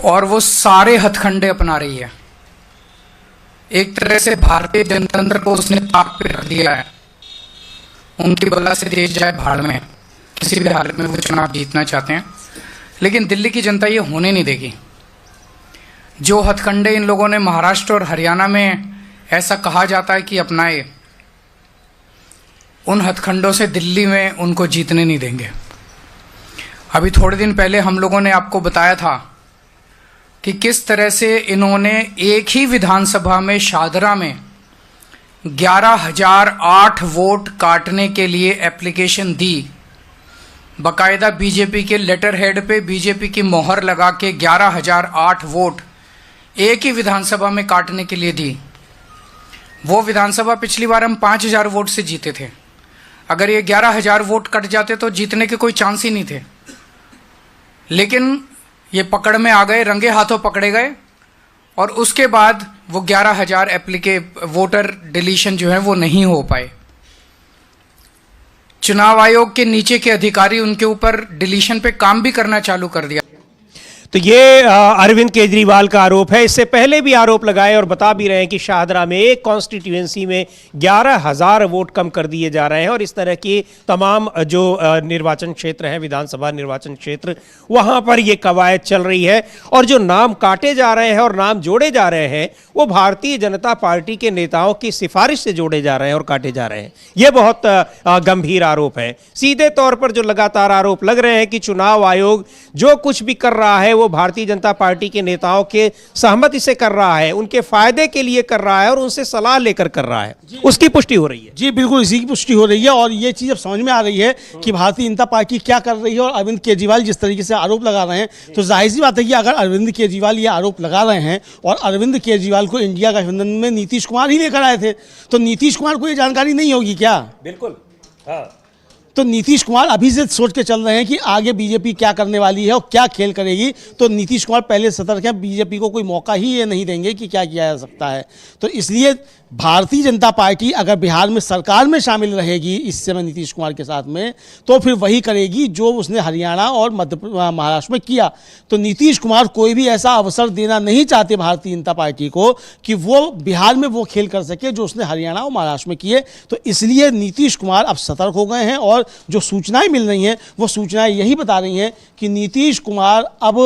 और वो सारे हथकंडे अपना रही है। एक तरह से भारतीय जनतंत्र को उसने ताक पे रख दिया है। उनकी बला से देश जाए भाड़ में, किसी भी हालत में वो चुनाव जीतना चाहते हैं, लेकिन दिल्ली की जनता ये होने नहीं देगी। जो हथकंडे इन लोगों ने महाराष्ट्र और हरियाणा में ऐसा कहा जाता है कि अपनाए, उन हथकंडों से दिल्ली में उनको जीतने नहीं देंगे। अभी थोड़े दिन पहले हम लोगों ने आपको बताया था कि किस तरह से इन्होंने एक ही विधानसभा में शादरा में 11,008 वोट काटने के लिए एप्लीकेशन दी। बाकायदा बीजेपी के लेटर हेड पे बीजेपी की मोहर लगा के 11,008 वोट एक ही विधानसभा में काटने के लिए दी। वो विधानसभा पिछली बार हम 5,000 वोट से जीते थे। अगर ये 11,000 वोट कट जाते तो जीतने के कोई चांस ही नहीं थे, लेकिन ये पकड़ में आ गए, रंगे हाथों पकड़े गए, और उसके बाद वो 11,000 वोटर डिलीशन जो है वो नहीं हो पाए। चुनाव आयोग के नीचे के अधिकारी उनके ऊपर डिलीशन पे काम भी करना चालू कर दिया। तो ये अरविंद केजरीवाल का आरोप है। इससे पहले भी आरोप लगाए और बता भी रहे हैं कि शाहदरा में एक कॉन्स्टिट्यूएंसी में 11,000 वोट कम कर दिए जा रहे हैं, और इस तरह की तमाम जो निर्वाचन क्षेत्र हैं, विधानसभा निर्वाचन क्षेत्र, वहां पर ये कवायद चल रही है। और जो नाम काटे जा रहे हैं और नाम जोड़े जा रहे हैं, वो भारतीय जनता पार्टी के नेताओं की सिफारिश से जोड़े जा रहे हैं और काटे जा रहे हैं। ये बहुत गंभीर आरोप है। सीधे तौर पर जो लगातार आरोप लग रहे हैं कि चुनाव आयोग जो कुछ भी कर रहा है वो भारतीय जनता पार्टी के नेताओं के सहमति से कर रहा है, उनके फायदे के लिए कर रहा है और उनसे सलाह लेकर कर रहा है, उसकी पुष्टि हो रही है। जी बिल्कुल, इसी की पुष्टि हो रही है। और ये चीज अब समझ में आ रही है कि भारतीय जनता पार्टी क्या कर रही है। और अरविंद केजरीवाल जिस तरीके से आरोप लगा रहे हैं, तो जाहिर सी बात है कि अगर अरविंद केजरीवाल ये आरोप लगा रहे हैं, और अरविंद केजरीवाल को इंडिया गठबंधन में नीतीश कुमार ही लेकर आए थे, तो नीतीश कुमार को ये जानकारी नहीं होगी क्या? बिल्कुल, हाँ। तो नीतीश कुमार अभी से सोच के चल रहे हैं कि आगे बीजेपी क्या करने वाली है और क्या खेल करेगी। तो नीतीश कुमार पहले सतर्क हैं, बीजेपी को कोई मौका ही ये नहीं देंगे कि क्या किया जा सकता है। तो इसलिए भारतीय जनता पार्टी अगर बिहार में सरकार में शामिल रहेगी इस समय नीतीश कुमार के साथ में, तो फिर वही करेगी जो उसने हरियाणा और महाराष्ट्र में किया। तो नीतीश कुमार कोई भी ऐसा अवसर देना नहीं चाहते भारतीय जनता पार्टी को कि वो बिहार में वो खेल कर सके जो उसने हरियाणा और महाराष्ट्र में किए। तो इसलिए नीतीश कुमार अब सतर्क हो गए हैं और जो सूचनाएं मिल रही हैं वो सूचनाएं यही बता रही हैं कि नीतीश कुमार अब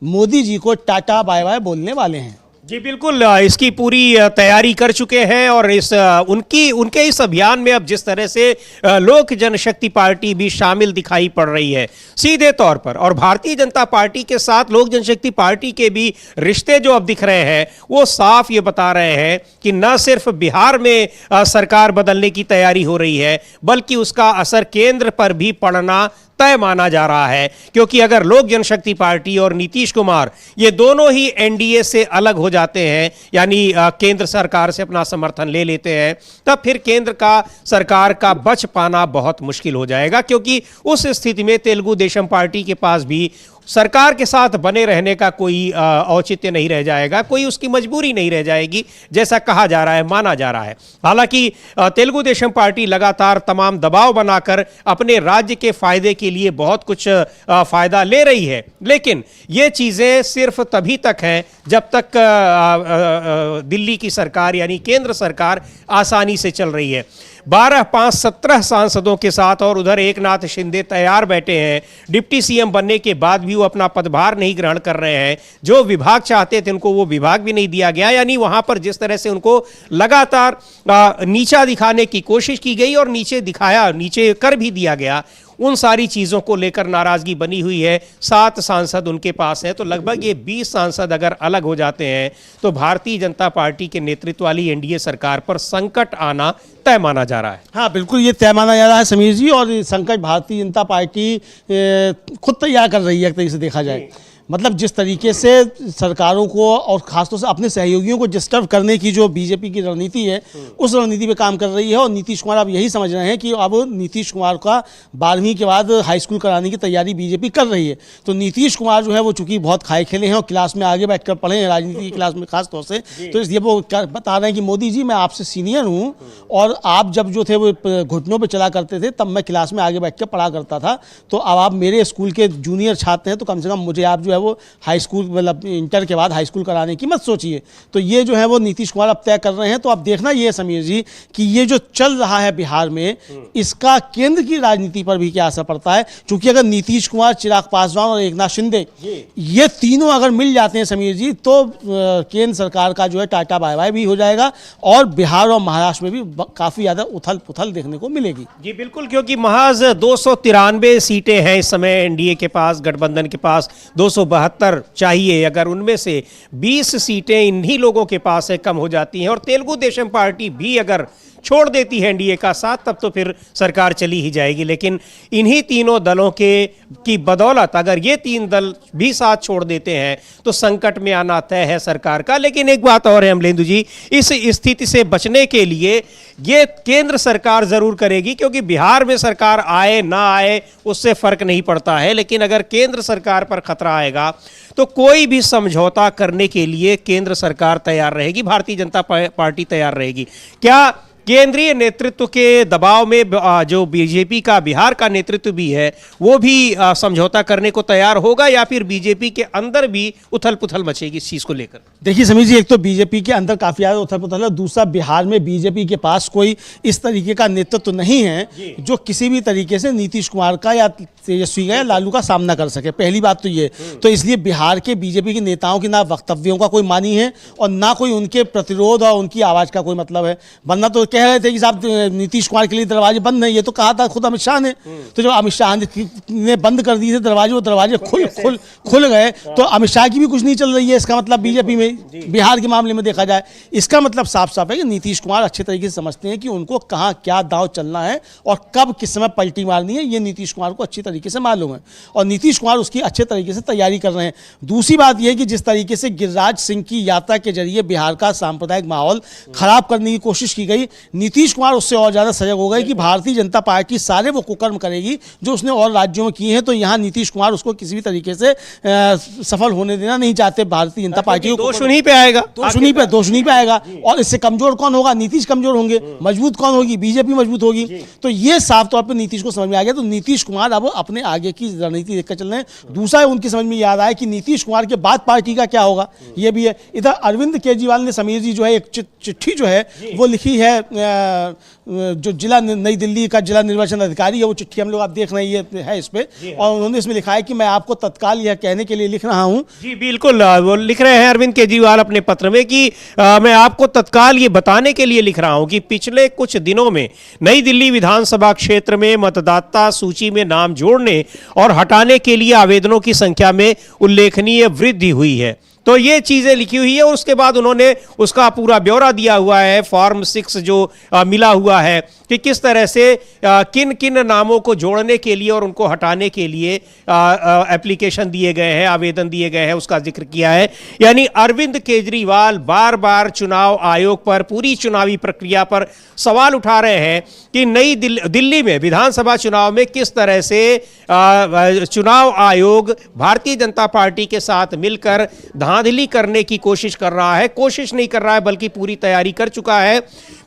मोदी जी को टाटा बाय बाय बोलने वाले हैं। जी बिल्कुल, इसकी पूरी तैयारी कर चुके हैं और उनके इस अभियान में अब जिस तरह से लोक जनशक्ति पार्टी भी शामिल दिखाई पड़ रही है सीधे तौर पर, और भारतीय जनता पार्टी के साथ लोक जनशक्ति पार्टी के भी रिश्ते जो अब दिख रहे हैं वो साफ ये बता रहे हैं कि न सिर्फ बिहार में सरकार बदलने की तैयारी हो रही है बल्कि उसका असर केंद्र पर भी पड़ना तय माना जा रहा है। क्योंकि अगर लोक जनशक्ति पार्टी और नीतीश कुमार ये दोनों ही एनडीए से अलग हो जाते हैं, यानी केंद्र सरकार से अपना समर्थन ले लेते हैं, तब फिर केंद्र का सरकार का बच पाना बहुत मुश्किल हो जाएगा। क्योंकि उस स्थिति में तेलुगु देशम पार्टी के पास भी सरकार के साथ बने रहने का कोई औचित्य नहीं रह जाएगा, कोई उसकी मजबूरी नहीं रह जाएगी, जैसा कहा जा रहा है, माना जा रहा है। हालांकि तेलुगु देशम पार्टी लगातार तमाम दबाव बनाकर अपने राज्य के फायदे के लिए बहुत कुछ फायदा ले रही है, लेकिन ये चीज़ें सिर्फ तभी तक हैं जब तक दिल्ली की सरकार यानी केंद्र सरकार आसानी से चल रही है। 12, 5, 17 सांसदों के साथ और उधर एकनाथ शिंदे तैयार बैठे हैं। डिप्टी सीएम बनने के बाद भी वो अपना पदभार नहीं ग्रहण कर रहे हैं। जो विभाग चाहते थे उनको वो विभाग भी नहीं दिया गया, यानी वहां पर जिस तरह से उनको लगातार नीचा दिखाने की कोशिश की गई और नीचे कर भी दिया गया, उन सारी चीज़ों को लेकर नाराज़गी बनी हुई है। 7 सांसद उनके पास हैं, तो लगभग ये 20 सांसद अगर अलग हो जाते हैं तो भारतीय जनता पार्टी के नेतृत्व वाली एनडीए सरकार पर संकट आना तय माना जा रहा है। हाँ बिल्कुल, ये तय माना जा रहा है समीर जी, और ये संकट भारतीय जनता पार्टी खुद तैयार कर रही है एक तरीके से देखा जाए। मतलब जिस तरीके से सरकारों को और खासतौर से अपने सहयोगियों को डिस्टर्ब करने की जो बीजेपी की रणनीति है उस रणनीति पे काम कर रही है। और नीतीश कुमार अब यही समझ रहे हैं कि अब नीतीश कुमार का 12वीं के बाद हाई स्कूल कराने की तैयारी बीजेपी कर रही है। तो नीतीश कुमार जो है वो चूंकि बहुत खाए खेले हैं और क्लास में आगे बैठकर पढ़े हैं राजनीति की क्लास में खास तौर से, तो इसलिए वो बता रहे हैं कि मोदी जी मैं आपसे सीनियर हूँ और आप जब जो थे वो घुटनों पर चला करते थे तब मैं क्लास में आगे बैठ कर पढ़ा करता था, तो अब आप मेरे स्कूल के जूनियर छात्र हैं तो कम से कम मुझे आप जो है वो हाई स्कूल मतलब इंटर के बाद हाई स्कूल कराने की मत सोचिए। तो ये जो है वो नीतीश कुमार अब तय कर रहे हैं। तो अब देखना ये समीर जी कि ये जो चल रहा है बिहार में इसका केंद्र की राजनीति पर भी क्या असर पड़ता है। क्योंकि अगर नीतीश कुमार, चिराग पासवान और एकनाथ शिंदे ये तीनों अगर मिल जाते हैं समीर जी, तो केंद्र सरकार का जो है टाटा बाय बाय भी हो जाएगा और बिहार और महाराष्ट्र में भी काफ़ी ज़्यादा उथल पुथल देखने को मिलेगी। जी बिल्कुल, क्योंकि महज 293 सीटें हैं इस समय एनडीए के पास, गठबंधन के पास 272 चाहिए। अगर उनमें से 20 सीटें इन्हीं लोगों के पास है कम हो जाती हैं और तेलुगु देशम पार्टी भी अगर छोड़ देती है एनडीए का साथ, तब तो फिर सरकार चली ही जाएगी। लेकिन इन्हीं तीनों दलों की बदौलत अगर ये 3 दल भी साथ छोड़ देते हैं तो संकट में आना तय है सरकार का। लेकिन एक बात और है अमलेंदु जी, इस स्थिति से बचने के लिए ये केंद्र सरकार जरूर करेगी, क्योंकि बिहार में सरकार आए ना आए उससे फर्क नहीं पड़ता है। लेकिन अगर केंद्र सरकार पर खतरा आएगा तो कोई भी समझौता करने के लिए केंद्र सरकार तैयार रहेगी, भारतीय जनता पार्टी तैयार रहेगी। क्या केंद्रीय नेतृत्व के दबाव में जो बीजेपी का बिहार का नेतृत्व भी है वो भी समझौता करने को तैयार होगा, या फिर बीजेपी के अंदर भी उथल पुथल मचेगी इस चीज को लेकर? देखिए समीर जी, एक तो बीजेपी के अंदर काफी ज्यादा उथल पुथल है, दूसरा बिहार में बीजेपी के पास कोई इस तरीके का नेतृत्व नहीं है जो किसी भी तरीके से नीतीश कुमार का या तेजस्वी का या लालू का सामना कर सके। पहली बात तो ये, तो इसलिए बिहार के बीजेपी के नेताओं की ना वक्तव्यों का कोई मानी है और ना कोई उनके प्रतिरोध और उनकी आवाज का कोई मतलब है। वरना तो कह रहे थे कि साहब नीतीश कुमार के लिए दरवाजे बंद हैं, ये तो कहा था खुद अमित शाह ने। तो जब अमित शाह ने बंद कर दिए थे दरवाजे, वो दरवाजे खुल गए, तो अमित शाह की भी कुछ नहीं चल रही है। इसका मतलब बीजेपी में बिहार के मामले में देखा जाए, इसका मतलब साफ साफ है कि नीतीश कुमार अच्छे तरीके से समझते हैं कि उनको कहाँ क्या दांव चलना है और कब किस समय पलटी मारनी है, ये नीतीश कुमार को अच्छी तरीके से मालूम है और नीतीश कुमार उसकी अच्छे तरीके से तैयारी कर रहे हैं। दूसरी बात यह है कि जिस तरीके से गिरिराज सिंह की यात्रा के जरिए बिहार का सांप्रदायिक माहौल खराब करने की कोशिश की गई, नीतीश कुमार उससे और ज़्यादा सजग हो गए कि भारतीय जनता पार्टी सारे वो कुकर्म करेगी जो उसने और राज्यों में किए हैं, तो यहाँ नीतीश कुमार उसको किसी भी तरीके से सफल होने देना नहीं चाहते भारतीय जनता पार्टी को। दोष उन्हीं पे आएगा, दोष उन्हीं पे आएगा। और इससे कमजोर कौन होगा? नीतीश कमजोर होंगे। मजबूत कौन होगी? बीजेपी मजबूत होगी। तो ये साफ तौर पर नीतीश को समझ में आ गया। तो नीतीश कुमार अब अपने आगे की रणनीति देखकर चल रहे हैं। दूसरा उनकी समझ में याद आया कि नीतीश कुमार के बाद पार्टी का क्या होगा, ये भी है। इधर अरविंद केजरीवाल ने, समीर जी, जो है एक चिट्ठी जो है वो लिखी है, जो जिला नई दिल्ली का जिला निर्वाचन अधिकारी है, वो चिट्ठी हम लोग आप देख रहे हैं, ये है इस पे, और उन्होंने इसमें लिखा है कि मैं आपको तत्काल यह कहने के लिए लिख रहा हूं। जी बिल्कुल, वो लिख रहे हैं अरविंद केजरीवाल अपने पत्र में कि मैं आपको तत्काल ये बताने के लिए लिख रहा हूं कि पिछले कुछ दिनों में नई दिल्ली विधानसभा क्षेत्र में मतदाता सूची में नाम जोड़ने और हटाने के लिए आवेदनों की संख्या में उल्लेखनीय वृद्धि हुई है। तो ये चीज़ें लिखी हुई है और उसके बाद उन्होंने उसका पूरा ब्यौरा दिया हुआ है, फॉर्म 6 जो मिला हुआ है कि किस तरह से किन किन नामों को जोड़ने के लिए और उनको हटाने के लिए एप्लीकेशन दिए गए हैं, आवेदन दिए गए हैं, उसका जिक्र किया है। यानी अरविंद केजरीवाल बार बार चुनाव आयोग पर, पूरी चुनावी प्रक्रिया पर सवाल उठा रहे हैं कि नई दिल्ली में विधानसभा चुनाव में किस तरह से चुनाव आयोग भारतीय जनता पार्टी के साथ मिलकर धांधली करने की कोशिश कर रहा है। कोशिश नहीं कर रहा है बल्कि पूरी तैयारी कर चुका है।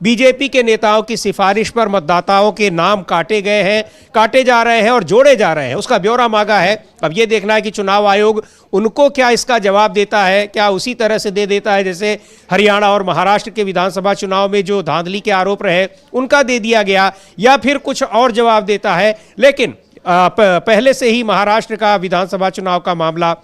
बीजेपी के नेताओं की सिफारिश पर मतदाताओं के नाम काटे गए हैं, काटे जा रहे हैं और जोड़े जा रहे हैं। उसका ब्यौरा मांगा है। अब ये देखना है कि चुनाव आयोग उनको क्या इसका जवाब देता है, क्या उसी तरह से दे देता है जैसे हरियाणा और महाराष्ट्र के विधानसभा चुनाव में जो धांधली के आरोप रहे उनका दे दिया गया, या फिर कुछ और जवाब देता है। लेकिन पहले से ही महाराष्ट्र का विधानसभा चुनाव का मामला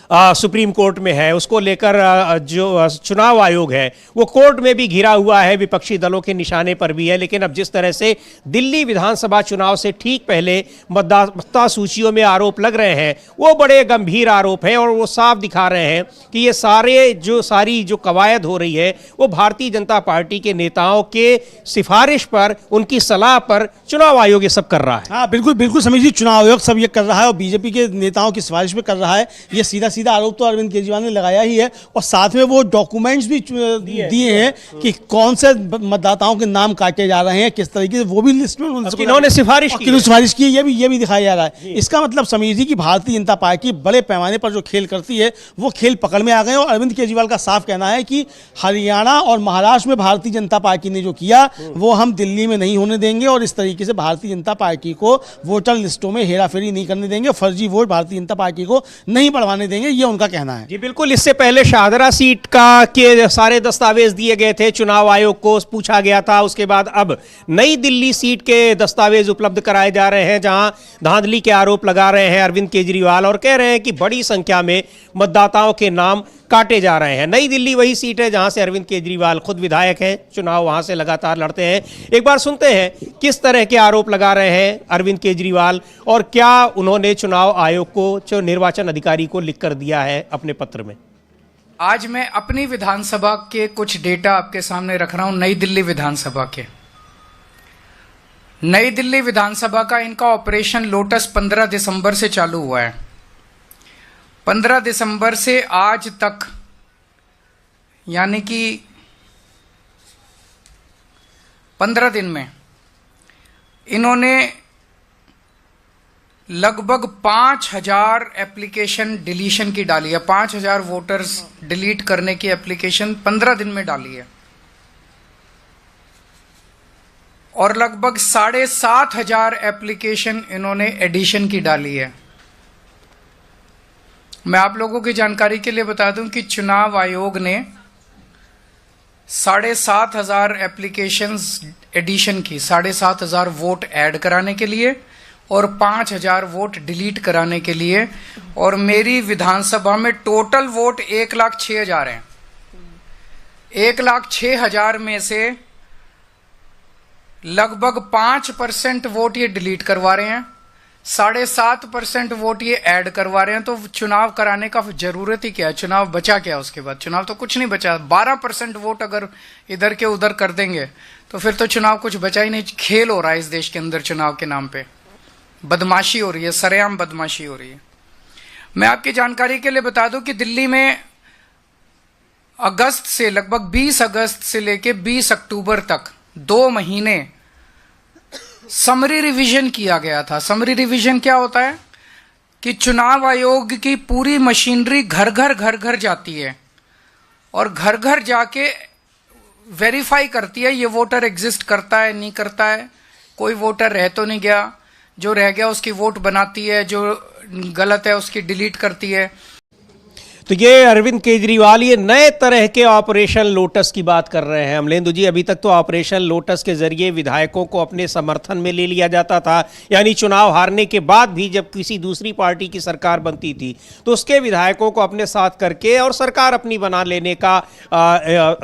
सुप्रीम कोर्ट में है। उसको लेकर जो चुनाव आयोग है वो कोर्ट में भी घिरा हुआ है, विपक्षी दलों के निशाने पर भी है। लेकिन अब जिस तरह से दिल्ली विधानसभा चुनाव से ठीक पहले मतदाता सूचियों में आरोप लग रहे हैं वो बड़े गंभीर आरोप हैं और वो साफ दिखा रहे हैं कि ये सारी जो कवायद हो रही है वो भारतीय जनता पार्टी के नेताओं के सिफारिश पर, उनकी सलाह पर चुनाव आयोग ये सब कर रहा है। हाँ बिल्कुल बिल्कुल समीर जी, चुनाव आयोग सब ये कर रहा है और बीजेपी के नेताओं की सिफारिश पे कर रहा है। ये सीधा आरोप तो अरविंद केजरीवाल ने लगाया ही है और साथ में वो डॉक्यूमेंट्स भी दिए हैं कि कौन से मतदाताओं के नाम काटे जा रहे हैं, किस तरीके से, वो भी लिस्ट में उन्होंने सिफारिश की है, ये भी दिखाया जा रहा है। इसका मतलब समीर जी की भारतीय जनता पार्टी बड़े पैमाने पर जो खेल करती है वो खेल पकड़ में आ गए। और अरविंद केजरीवाल का साफ कहना है कि हरियाणा और महाराष्ट्र में भारतीय जनता पार्टी ने जो किया वो हम दिल्ली में नहीं होने देंगे और इस तरीके से भारतीय जनता पार्टी को वोटर लिस्टों में हेराफेरी नहीं करने देंगे, फर्जी वोट भारतीय जनता पार्टी को नहीं बढ़वाने देंगे, ये उनका कहना है। जी बिल्कुल। इससे पहले शाहदरा सीट का के सारे दस्तावेज दिए गए थे, चुनाव आयोग को पूछा गया था। उसके बाद अब नई दिल्ली सीट के दस्तावेज उपलब्ध कराए जा रहे हैं जहां धांधली के आरोप लगा रहे हैं अरविंद केजरीवाल और कह रहे हैं कि बड़ी संख्या में मतदाताओं के नाम काटे जा रहे हैं। नई दिल्ली वही सीट है जहां से अरविंद केजरीवाल खुद विधायक हैं, चुनाव वहां से लगातार लड़ते हैं। एक बार सुनते हैं किस तरह के आरोप लगा रहे हैं अरविंद केजरीवाल और क्या उन्होंने चुनाव आयोग को, जो निर्वाचन अधिकारी को, लिख कर दिया है अपने पत्र में। आज मैं अपनी विधानसभा के कुछ डेटा आपके सामने रख रहा हूं। नई दिल्ली विधानसभा के, नई दिल्ली विधानसभा का इनका ऑपरेशन लोटस 15 दिसंबर से चालू हुआ है। 15 दिसंबर से आज तक, यानी कि 15 दिन में इन्होंने लगभग 5000 एप्लीकेशन डिलीशन की डाली है। 5000 वोटर्स डिलीट करने की एप्लीकेशन 15 दिन में डाली है और लगभग 7500 एप्लीकेशन इन्होंने एडिशन की डाली है। मैं आप लोगों की जानकारी के लिए बता दूं कि चुनाव आयोग ने 7500 एप्लीकेशंस एडिशन की, 7500 वोट ऐड कराने के लिए और 5000 वोट डिलीट कराने के लिए। और मेरी विधानसभा में टोटल वोट 1,06,000 हैं। 1,06,000 में से लगभग 5% वोट ये डिलीट करवा रहे हैं, 7.5% वोट ये ऐड करवा रहे हैं। तो चुनाव कराने का जरूरत ही क्या है? चुनाव बचा क्या उसके बाद? चुनाव तो कुछ नहीं बचा। 12% वोट अगर इधर के उधर कर देंगे तो फिर तो चुनाव कुछ बचा ही नहीं। खेल हो रहा है इस देश के अंदर चुनाव के नाम पे, बदमाशी हो रही है, सरेआम बदमाशी हो रही है। मैं आपकी जानकारी के लिए बता दूं कि दिल्ली में अगस्त से लगभग 20 अगस्त से लेके 20 अक्टूबर तक 2 महीने समरी रिवीजन किया गया था। समरी रिवीजन क्या होता है कि चुनाव आयोग की पूरी मशीनरी घर घर जाती है और घर घर जाके वेरीफाई करती है ये वोटर एग्जिस्ट करता है नहीं करता है, कोई वोटर रह तो नहीं गया, जो रह गया उसकी वोट बनाती है, जो गलत है उसकी डिलीट करती है। तो ये अरविंद केजरीवाल ये नए तरह के ऑपरेशन लोटस की बात कर रहे हैं। अमलेंदु जी, अभी तक तो ऑपरेशन लोटस के जरिए विधायकों को अपने समर्थन में ले लिया जाता था, यानी चुनाव हारने के बाद भी जब किसी दूसरी पार्टी की सरकार बनती थी तो उसके विधायकों को अपने साथ करके और सरकार अपनी बना लेने का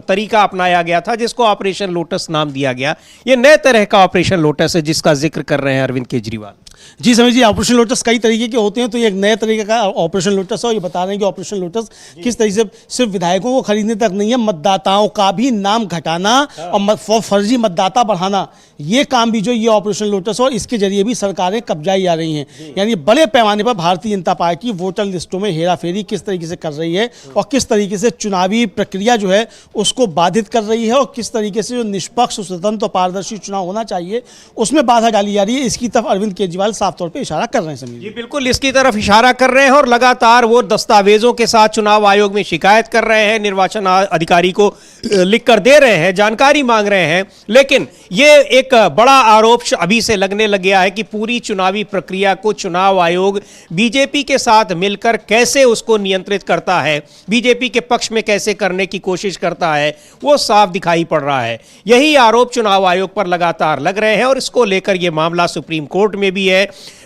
तरीका अपनाया गया था, जिसको ऑपरेशन लोटस नाम दिया गया। ये नए तरह का ऑपरेशन लोटस है जिसका जिक्र कर रहे हैं अरविंद केजरीवाल। जी समीर जी, ऑपरेशन लोटस कई तरीके के होते हैं, तो ये एक नए तरीके का ऑपरेशन लोटस है और ये बता रहे हैं कि ऑपरेशन लोटस किस तरीके से सिर्फ विधायकों को खरीदने तक नहीं है, मतदाताओं का भी नाम घटाना और फर्जी मतदाता बढ़ाना, ये काम भी जो ये ऑपरेशन लोटस और इसके जरिए भी सरकारें कब्जाई जा रही हैं। यानी बड़े पैमाने पर भारतीय जनता पार्टी वोटर लिस्टों में हेराफेरी किस तरीके से कर रही है और किस तरीके से चुनावी प्रक्रिया जो है उसको बाधित कर रही है और किस तरीके से जो निष्पक्ष, स्वतंत्र और पारदर्शी चुनाव होना चाहिए उसमें बाधा डाली जा रही है। इसकी तरफ अरविंद केजरीवाल साफ तौर पे इशारा कर रहे हैं समीर जी। बिल्कुल इसकी तरफ इशारा कर रहे हैं और लगातार वो दस्तावेजों के साथ चुनाव आयोग में शिकायत कर रहे हैं, निर्वाचन अधिकारी को लिख कर दे रहे हैं, जानकारी मांग रहे हैं। लेकिन ये एक बड़ा आरोप अभी से लगने लग गया है कि पूरी चुनावी प्रक्रिया को चुनाव आयोग बीजेपी के साथ मिलकर कैसे उसको नियंत्रित करता है, बीजेपी के पक्ष में कैसे करने की कोशिश करता है, वो साफ दिखाई पड़ रहा है। यही आरोप चुनाव आयोग पर लगातार लग रहे हैं और इसको लेकर यह मामला सुप्रीम कोर्ट में भी है।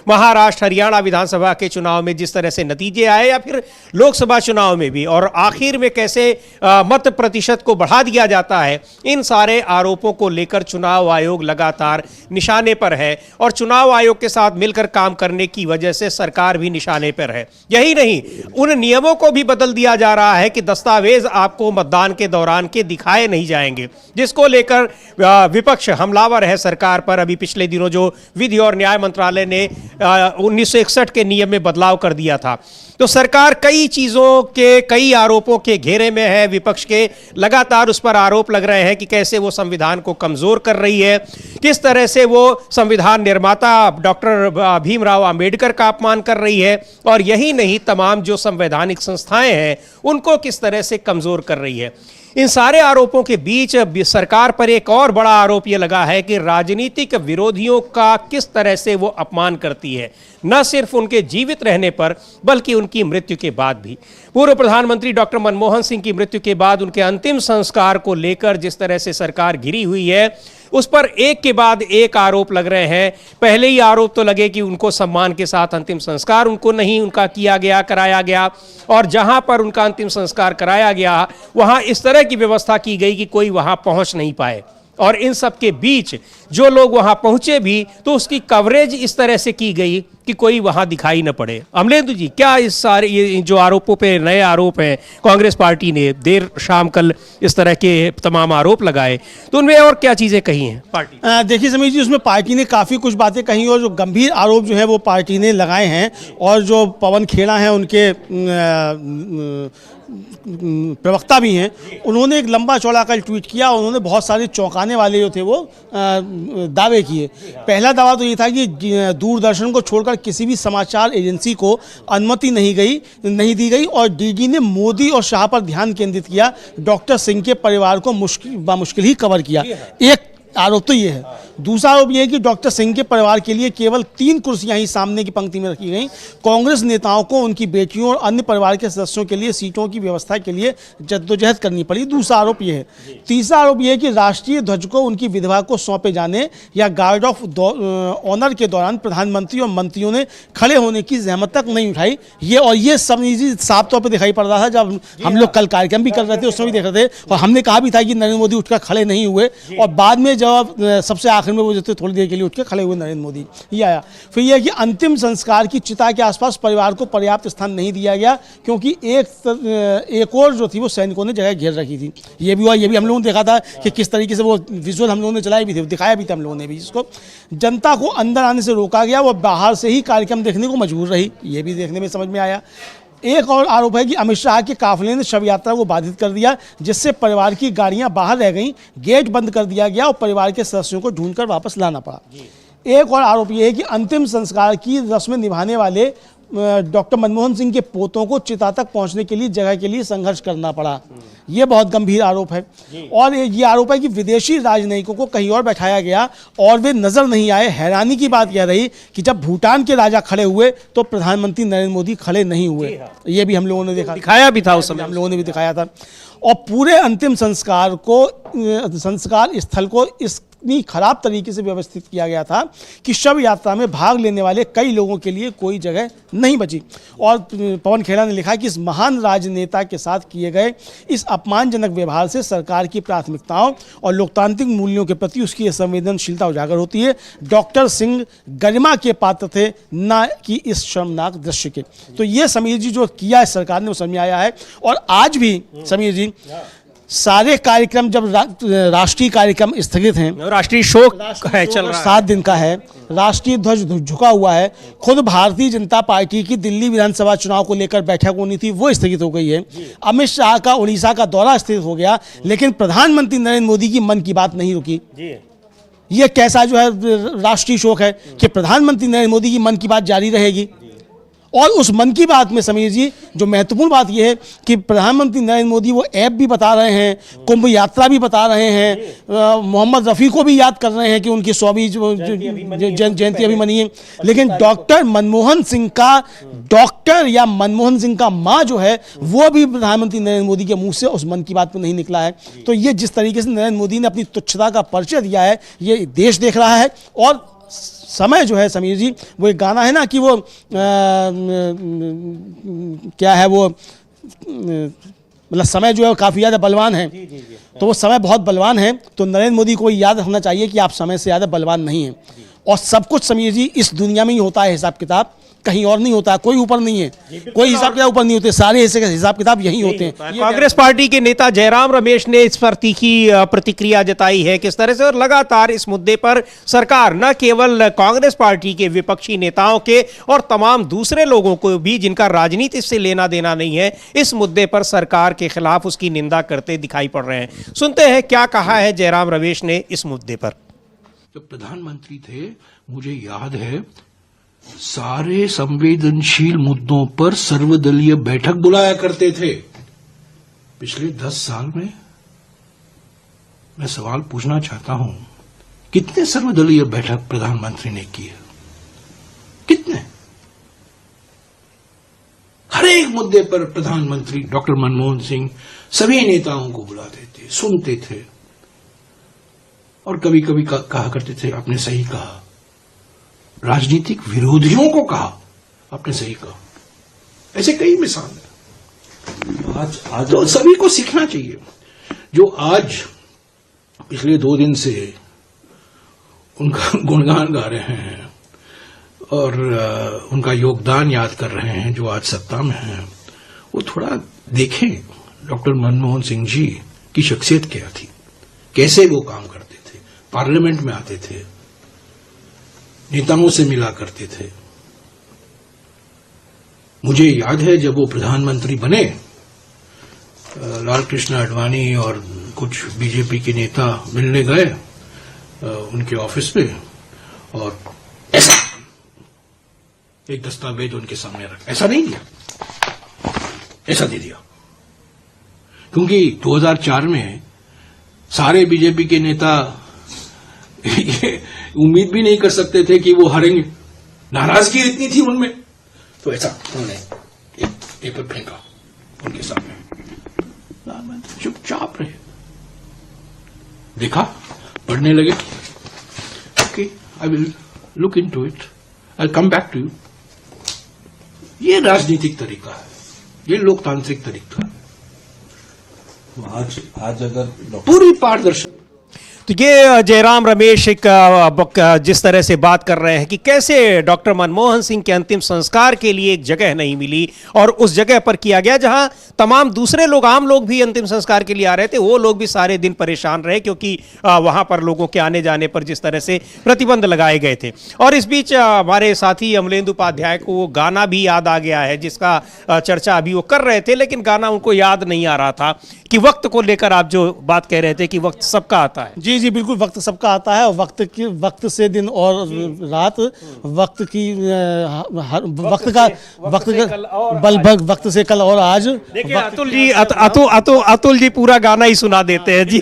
महाराष्ट्र, हरियाणा विधानसभा के चुनाव में जिस तरह से नतीजे आए या फिर लोकसभा चुनाव में भी, और आखिर में कैसे मत प्रतिशत को बढ़ा दिया जाता है, इन सारे आरोपों को लेकर चुनाव आयोग लगातार निशाने पर है और चुनाव आयोग के साथ मिलकर काम करने की वजह से सरकार भी निशाने पर है। यही नहीं, उन नियमों को भी बदल दिया जा रहा है कि दस्तावेज आपको मतदान के दौरान के दिखाए नहीं जाएंगे, जिसको लेकर विपक्ष हमलावर है सरकार पर। अभी पिछले दिनों जो विधि और न्याय मंत्रालय ने 1961 के नियम में बदलाव कर दिया था, तो सरकार कई चीजों के, कई आरोपों के घेरे में है। विपक्ष के लगातार उस पर आरोप लग रहे हैं कि कैसे वो संविधान को कमजोर कर रही है, किस तरह से वो संविधान निर्माता डॉक्टर भीमराव अंबेडकर का अपमान कर रही है, और यही नहीं, तमाम जो संवैधानिक संस्थाएं हैं उनको किस तरह से कमजोर कर रही है। इन सारे आरोपों के बीच सरकार पर एक और बड़ा आरोप यह लगा है कि राजनीतिक विरोधियों का किस तरह से वो अपमान करती है, न सिर्फ उनके जीवित रहने पर बल्कि उनकी मृत्यु के बाद भी। पूर्व प्रधानमंत्री डॉक्टर मनमोहन सिंह की मृत्यु के बाद उनके अंतिम संस्कार को लेकर जिस तरह से सरकार घिरी हुई है, उस पर एक के बाद एक आरोप लग रहे हैं। पहले ही आरोप तो लगे कि उनको सम्मान के साथ अंतिम संस्कार उनको नहीं उनका कराया गया, और जहां पर उनका अंतिम संस्कार कराया गया वहां इस तरह की व्यवस्था की गई कि कोई वहां पहुंच नहीं पाए, और इन सब के बीच जो लोग वहां पहुंचे भी तो उसकी कवरेज इस तरह से की गई कि कोई वहां दिखाई न पड़े। अमलेंदु जी, क्या इस सारे ये जो आरोपों पे नए आरोप हैं, कांग्रेस पार्टी ने देर शाम कल इस तरह के तमाम आरोप लगाए, तो उनमें और क्या चीजें कही हैं पार्टी? देखिए समीर जी, उसमें पार्टी ने काफ़ी कुछ बातें कही और जो गंभीर आरोप जो है वो पार्टी ने लगाए हैं, और जो पवन खेड़ा हैं उनके प्रवक्ता भी हैं, उन्होंने एक लंबा चौड़ा कल ट्वीट किया। उन्होंने बहुत सारे चौंकाने वाले जो थे वो दावे किए। पहला दावा तो ये था कि दूरदर्शन को छोड़कर किसी भी समाचार एजेंसी को अनुमति नहीं दी गई और डीडी ने मोदी और शाह पर ध्यान केंद्रित किया, डॉक्टर सिंह के परिवार को मुश्किल ही कवर किया। एक आरोप तो ये है। दूसरा आरोप ये है कि डॉक्टर सिंह के परिवार के लिए केवल 3 कुर्सियां ही सामने की पंक्ति में रखी गई। कांग्रेस नेताओं को उनकी बेटियों और अन्य परिवार के सदस्यों के लिए सीटों की व्यवस्था के लिए जद्दोजहद करनी पड़ी। दूसरा आरोप ये है। तीसरा आरोप ये है कि राष्ट्रीय ध्वज को उनकी विधवा को सौंपे जाने या गार्ड ऑफ ऑनर के दौरान प्रधानमंत्री और मंत्रियों ने खड़े होने की जहमत तक नहीं उठाई। ये सब साफ तौर पर दिखाई पड़ रहा था जब हम लोग कल कार्यक्रम भी कर रहे थे, उसमें भी देख रहे थे, और हमने कहा भी था कि नरेंद्र मोदी उठकर खड़े नहीं हुए, और बाद में जब सबसे आखिर में वो जो थोड़ी देर के लिए उठ के खड़े हुए नरेंद्र मोदी, ये आया। फिर यह कि अंतिम संस्कार की चिता के आसपास परिवार को पर्याप्त स्थान नहीं दिया गया, क्योंकि एक और जो थी वो सैनिकों ने जगह घेर रखी थी। ये भी हुआ, ये भी हम लोगों ने देखा था कि किस तरीके से वो विजुअल हम लोगों ने चलाए भी थे, दिखाया भी था हम लोगों ने भी। जिसको जनता को अंदर आने से रोका गया, वो बाहर से ही कार्यक्रम देखने को मजबूर रही, ये भी देखने में समझ में आया। एक और आरोप है कि अमित शाह के काफिले ने शव यात्रा को बाधित कर दिया, जिससे परिवार की गाड़ियां बाहर रह गईं, गेट बंद कर दिया गया और परिवार के सदस्यों को ढूंढकर वापस लाना पड़ा। एक और आरोप यह है कि अंतिम संस्कार की रस्में निभाने वाले डॉक्टर मनमोहन सिंह के पोतों को चिता तक पहुंचने के लिए जगह के लिए संघर्ष करना पड़ा। ये बहुत गंभीर आरोप है। और ये आरोप है कि विदेशी राजनयिकों को कहीं और बैठाया गया और वे नजर नहीं आए। हैरानी की बात यह रही कि जब भूटान के राजा खड़े हुए तो प्रधानमंत्री नरेंद्र मोदी खड़े नहीं हुए। ये भी हम लोगों ने देखा, दिखाया भी था उस समय, हम लोगों ने भी दिखाया था। और पूरे अंतिम संस्कार स्थल को इतनी खराब तरीके से व्यवस्थित किया गया था कि शव यात्रा में भाग लेने वाले कई लोगों के लिए कोई जगह नहीं बची। और पवन खेड़ा ने लिखा कि इस महान राजनेता के साथ किए गए इस अपमानजनक व्यवहार से सरकार की प्राथमिकताओं और लोकतांत्रिक मूल्यों के प्रति उसकी संवेदनशीलता उजागर होती है। डॉक्टर सिंह गरिमा के पात्र थे, न कि इस शर्मनाक दृश्य के। तो ये समीर जी जो किया है सरकार ने वो समझ में आया है। और आज भी समीर जी सारे कार्यक्रम, जब राष्ट्रीय कार्यक्रम स्थगित हैं, राष्ट्रीय शोक है चल रहा है, 7 दिन का है, राष्ट्रीय ध्वज झुका हुआ है। खुद भारतीय जनता पार्टी की दिल्ली विधानसभा चुनाव को लेकर बैठक होनी थी, वो स्थगित हो गई है। अमित शाह का उड़ीसा का दौरा स्थगित हो गया, लेकिन प्रधानमंत्री नरेंद्र मोदी की मन की बात नहीं रुकी। ये कैसा जो है राष्ट्रीय शोक है कि प्रधानमंत्री नरेंद्र मोदी की मन की बात जारी रहेगी। और उस मन की बात में समीर जी जो महत्वपूर्ण बात यह है कि प्रधानमंत्री नरेंद्र मोदी वो ऐप भी बता रहे हैं, कुंभ यात्रा भी बता रहे हैं, मोहम्मद रफ़ी को भी याद कर रहे हैं कि उनकी 100वीं जयंती अभी मनी है। लेकिन डॉक्टर मनमोहन सिंह का माँ जो है वो भी प्रधानमंत्री नरेंद्र मोदी के मुंह से उस मन की बात में नहीं निकला है। तो ये जिस तरीके से नरेंद्र मोदी ने अपनी तुच्छता का परिचय दिया है, ये देश देख रहा है। और समय जो है समीर जी, वो एक गाना है ना कि वो क्या है वो, मतलब समय जो है काफ़ी ज़्यादा बलवान है। तो वो समय बहुत बलवान है, तो नरेंद्र मोदी को याद रखना चाहिए कि आप समय से ज़्यादा बलवान नहीं हैं। और सब कुछ समीर जी इस दुनिया में ही होता है, हिसाब किताब कहीं और नहीं होता। कोई ऊपर नहीं है, कोई हिसाब किताब ऊपर नहीं होते, सारे हिसाब किताब यही होते हैं। कांग्रेस पार्टी के नेता जयराम रमेश ने इस पर तीखी प्रतिक्रिया जताई है किस तरह से, और लगातार इस मुद्दे पर सरकार न केवल कांग्रेस पार्टी के विपक्षी नेताओं के और तमाम दूसरे लोगों को भी जिनका राजनीति से लेना देना नहीं है, इस मुद्दे पर सरकार के खिलाफ उसकी निंदा करते दिखाई पड़ रहे हैं। सुनते हैं क्या कहा है जयराम रमेश ने इस मुद्दे पर। जब प्रधानमंत्री थे, मुझे याद है सारे संवेदनशील मुद्दों पर सर्वदलीय बैठक बुलाया करते थे। पिछले 10 साल में मैं सवाल पूछना चाहता हूं, कितने सर्वदलीय बैठक प्रधानमंत्री ने की है? कितने? हर एक मुद्दे पर प्रधानमंत्री डॉक्टर मनमोहन सिंह सभी नेताओं को बुलाते थे, सुनते थे और कभी कभी कहा करते थे आपने सही कहा। राजनीतिक विरोधियों को कहा आपने सही कहा। ऐसे कई मिसाल है। आज तो सभी को सीखना चाहिए। जो आज पिछले 2 दिन से उनका गुणगान गा रहे हैं और उनका योगदान याद कर रहे हैं, जो आज सत्ता में हैं, वो थोड़ा देखें डॉक्टर मनमोहन सिंह जी की शख्सियत क्या थी, कैसे वो काम करते थे, पार्लियामेंट में आते थे, नेताओं से मिला करते थे। मुझे याद है जब वो प्रधानमंत्री बने, लाल कृष्ण आडवाणी और कुछ बीजेपी के नेता मिलने गए उनके ऑफिस में, और ऐसा एक दस्तावेज उनके सामने रखा, ऐसा नहीं दिया, ऐसा दे दिया। क्योंकि 2004 में सारे बीजेपी के नेता उम्मीद भी नहीं कर सकते थे कि वो हारेंगे, नाराजगी इतनी थी उनमें। तो ऐसा उन्होंने एक पेपर फेंका उनके सामने, प्रधानमंत्री चुपचाप रहे, देखा, पढ़ने लगे, okay I will look into it, I will come back to you. ये राजनीतिक तरीका है, ये लोकतांत्रिक तरीका है। आज अगर पूरी पारदर्शिता। ये जयराम रमेश एक जिस तरह से बात कर रहे हैं कि कैसे डॉक्टर मनमोहन सिंह के अंतिम संस्कार के लिए एक जगह नहीं मिली और उस जगह पर किया गया जहां तमाम दूसरे लोग, आम लोग भी अंतिम संस्कार के लिए आ रहे थे, वो लोग भी सारे दिन परेशान रहे क्योंकि वहां पर लोगों के आने जाने पर जिस तरह से प्रतिबंध लगाए गए थे। और इस बीच हमारे साथी अमलेंदु उपाध्याय को वो गाना भी याद आ गया है जिसका चर्चा अभी वो कर रहे थे, लेकिन गाना उनको याद नहीं आ रहा था कि वक्त को लेकर आप जो बात कह रहे थे कि वक्त सबका आता है। जी जी बिल्कुल, वक्त सबका आता है और वक्त से दिन और रात, वक्त की वक्त से कल और आज। देखिए अतुल जी पूरा गाना ही सुना देते हैं। जी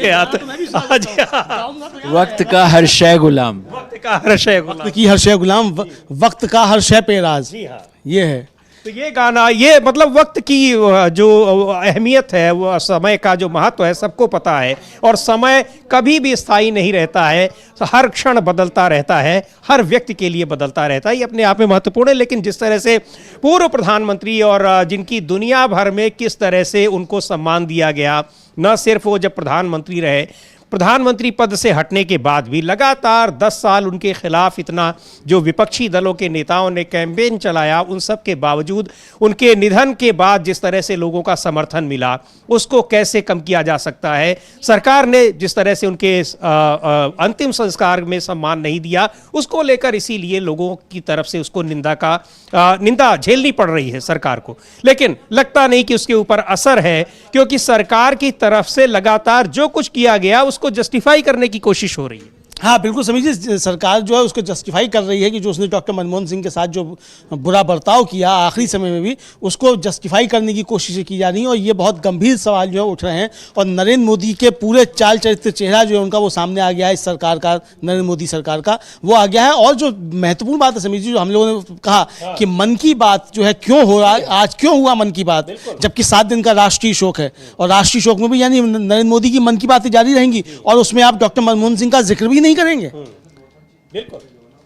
वक्त का हर शय गुलाम, वक्त का हर शय गुलाम, वक्त की हर शय गुलाम, वक्त का हर शय पे राज। ये है तो ये गाना, ये मतलब वक्त की जो अहमियत है, वो समय का जो महत्व है सबको पता है और समय कभी भी स्थायी नहीं रहता है, हर क्षण बदलता रहता है, हर व्यक्ति के लिए बदलता रहता है। ये अपने आप में महत्वपूर्ण है। लेकिन जिस तरह से पूर्व प्रधानमंत्री और जिनकी दुनिया भर में किस तरह से उनको सम्मान दिया गया, न सिर्फ वो जब प्रधानमंत्री रहे, प्रधानमंत्री पद से हटने के बाद भी लगातार 10 साल उनके खिलाफ इतना जो विपक्षी दलों के नेताओं ने कैंपेन चलाया, उन सब के बावजूद उनके निधन के बाद जिस तरह से लोगों का समर्थन मिला, उसको कैसे कम किया जा सकता है। सरकार ने जिस तरह से उनके अंतिम संस्कार में सम्मान नहीं दिया, उसको लेकर इसीलिए लोगों की तरफ से उसको निंदा झेलनी पड़ रही है सरकार को। लेकिन लगता नहीं कि उसके ऊपर असर है, क्योंकि सरकार की तरफ से लगातार जो कुछ किया गया उसको जस्टिफाई करने की कोशिश हो रही है। हाँ बिल्कुल समझिए, सरकार जो है उसको जस्टिफाई कर रही है कि जो उसने डॉक्टर मनमोहन सिंह के साथ जो बुरा बर्ताव किया आखिरी समय में भी, उसको जस्टिफाई करने की कोशिशें की जा रही हैं और ये बहुत गंभीर सवाल जो है उठ रहे हैं। और नरेंद्र मोदी के पूरे चाल चरित्र, चेहरा जो है उनका वो सामने आ गया है, इस सरकार का, नरेंद्र मोदी सरकार का वो आ गया है। और जो महत्वपूर्ण बात है समीर जी, जो हम लोगों ने कहा कि मन की बात जो है क्यों हो रहा है, आज क्यों हुआ मन की बात, जबकि 7 दिन का राष्ट्रीय शोक है और राष्ट्रीय शोक में भी यानी नरेंद्र मोदी की मन की बातें जारी रहेंगी और उसमें आप डॉक्टर मनमोहन सिंह का जिक्र भी नहीं करेंगे। बिल्कुल,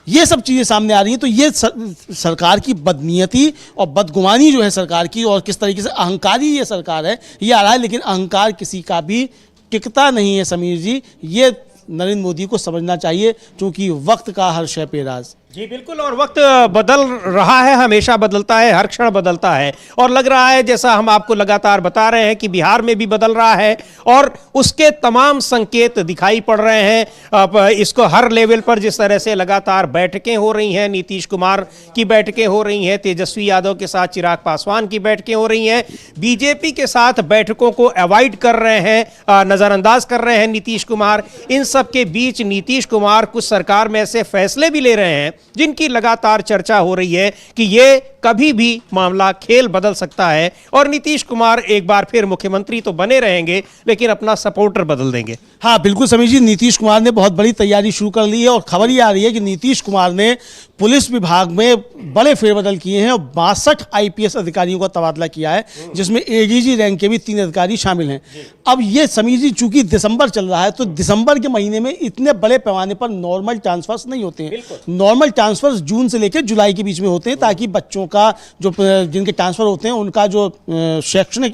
ये सब चीजें सामने आ रही हैं। तो ये सरकार की बदनीयती और बदगुमानी जो है सरकार की, और किस तरीके से अहंकारी ये सरकार है, ये आ रहा है। लेकिन अहंकार किसी का भी टिकता नहीं है समीर जी, ये नरेंद्र मोदी को समझना चाहिए, क्योंकि वक्त का हर शय पे राज। जी बिल्कुल, और वक्त बदल रहा है, हमेशा बदलता है, हर क्षण बदलता है। और लग रहा है, जैसा हम आपको लगातार बता रहे हैं, कि बिहार में भी बदल रहा है और उसके तमाम संकेत दिखाई पड़ रहे हैं। इसको हर लेवल पर जिस तरह से लगातार बैठकें हो रही हैं, नीतीश कुमार की बैठकें हो रही हैं, तेजस्वी यादव के साथ चिराग पासवान की बैठकें हो रही हैं, बीजेपी के साथ बैठकों को अवॉइड कर रहे हैं, नज़रअंदाज कर रहे हैं नीतीश कुमार। इन सब के बीच नीतीश कुमार कुछ सरकार में ऐसे फैसले भी ले रहे हैं जिनकी लगातार चर्चा हो रही है कि ये कभी भी मामला खेल बदल सकता है और नीतीश कुमार एक बार फिर मुख्यमंत्री तो बने रहेंगे, लेकिन अपना सपोर्टर बदल देंगे। हाँ बिल्कुल समीर जी, नीतीश कुमार ने बहुत बड़ी तैयारी शुरू कर ली है और खबर ये आ रही है कि नीतीश कुमार ने पुलिस विभाग में बड़े फेरबदल किए हैं और 62 IPS अधिकारियों का तबादला किया है, जिसमें ADG रैंक के भी 3 अधिकारी शामिल हैं। अब ये समीर जी, चूंकि दिसंबर चल रहा है, तो दिसंबर के महीने में इतने बड़े पैमाने पर नॉर्मल ट्रांसफर्स नहीं होते हैं। नॉर्मल ट्रांसफर्स जून से लेकर जुलाई के बीच में होते हैं, ताकि बच्चों का जो जिनके ट्रांसफर होते हैं उनका जो शैक्षणिक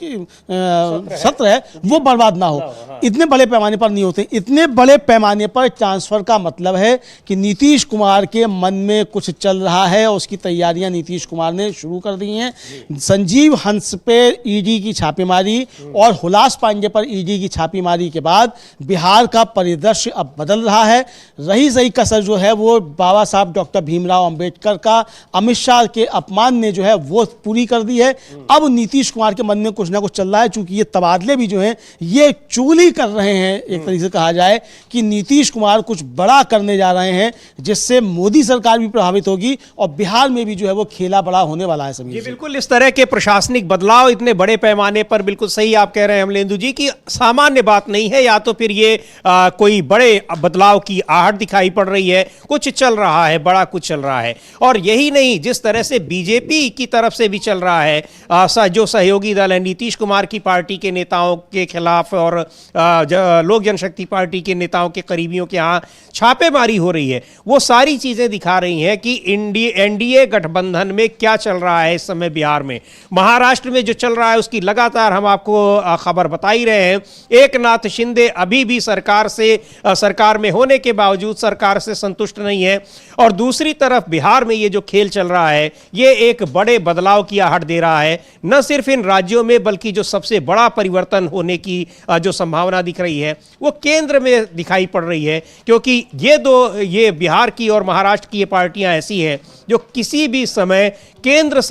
सत्र है वो बर्बाद ना हो। इतने बड़े पैमाने पर नहीं होते। इतने बड़े पैमाने पर ट्रांसफर का मतलब है कि नीतीश कुमार के मन में कुछ चल रहा है और उसकी तैयारियां नीतीश कुमार ने शुरू कर दी हैं। संजीव हंस पे ED की छापेमारी और हुलास पांडे पर ED की छापेमारी के बाद बिहार का परिदृश्य अब बदल रहा है। रही सही कसर जो है वो बाबा साहब डॉक्टर भीमराव अंबेडकर का, अमित शाह के अपमान ने जो है वो पूरी कर दी है। अब नीतीश कुमार के मन में कुछ ना कुछ चल रहा है, चूंकि ये तबादले भी जो हैं ये चुगली कर रहे हैं, एक तरीके से कहा जाए कि नीतीश कुमार कुछ बड़ा करने जा रहे हैं, जिससे मोदी सरकार भी प्रभावित होगी और बिहार में भी जो है वो खेला बड़ा होने वाला है समीर जी। बिल्कुल, इस तरह के प्रशासनिक बदलाव इतने बड़े पैमाने पर, बिल्कुल सही आप कह रहे हैं अमलेंदु जी, की सामान्य बात नहीं है। या तो फिर ये कोई बड़े बदलाव की आहट दिखाई पड़ रही है, कुछ चल रहा है, बड़ा कुछ चल रहा है। और यही नहीं, जिस तरह से बीजेपी बीजेपी की तरफ से भी चल रहा है, जो सहयोगी दल है नीतीश कुमार की पार्टी के नेताओं के खिलाफ और लोक जनशक्ति पार्टी के नेताओं के करीबियों के यहाँ छापेमारी हो रही है, वो सारी चीजें दिखा रही हैं कि एनडीए गठबंधन में क्या चल रहा है इस समय बिहार में। महाराष्ट्र में जो चल रहा है उसकी लगातार हम आपको खबर बता ही रहे हैं। एकनाथ शिंदे अभी भी सरकार में होने के बावजूद सरकार से संतुष्ट नहीं है, और दूसरी तरफ बिहार में ये जो खेल चल रहा है ये एक बड़े बदलाव की आहट दे रहा है, न सिर्फ इन राज्यों में बल्कि जो सबसे बड़ा परिवर्तन होने की जो संभावना दिख रही है वो केंद्र में दिखाई पड़ रही है, क्योंकि ये बिहार की और महाराष्ट्र की ये पार्टियां ऐसी हैं जो किसी भी समय केंद्र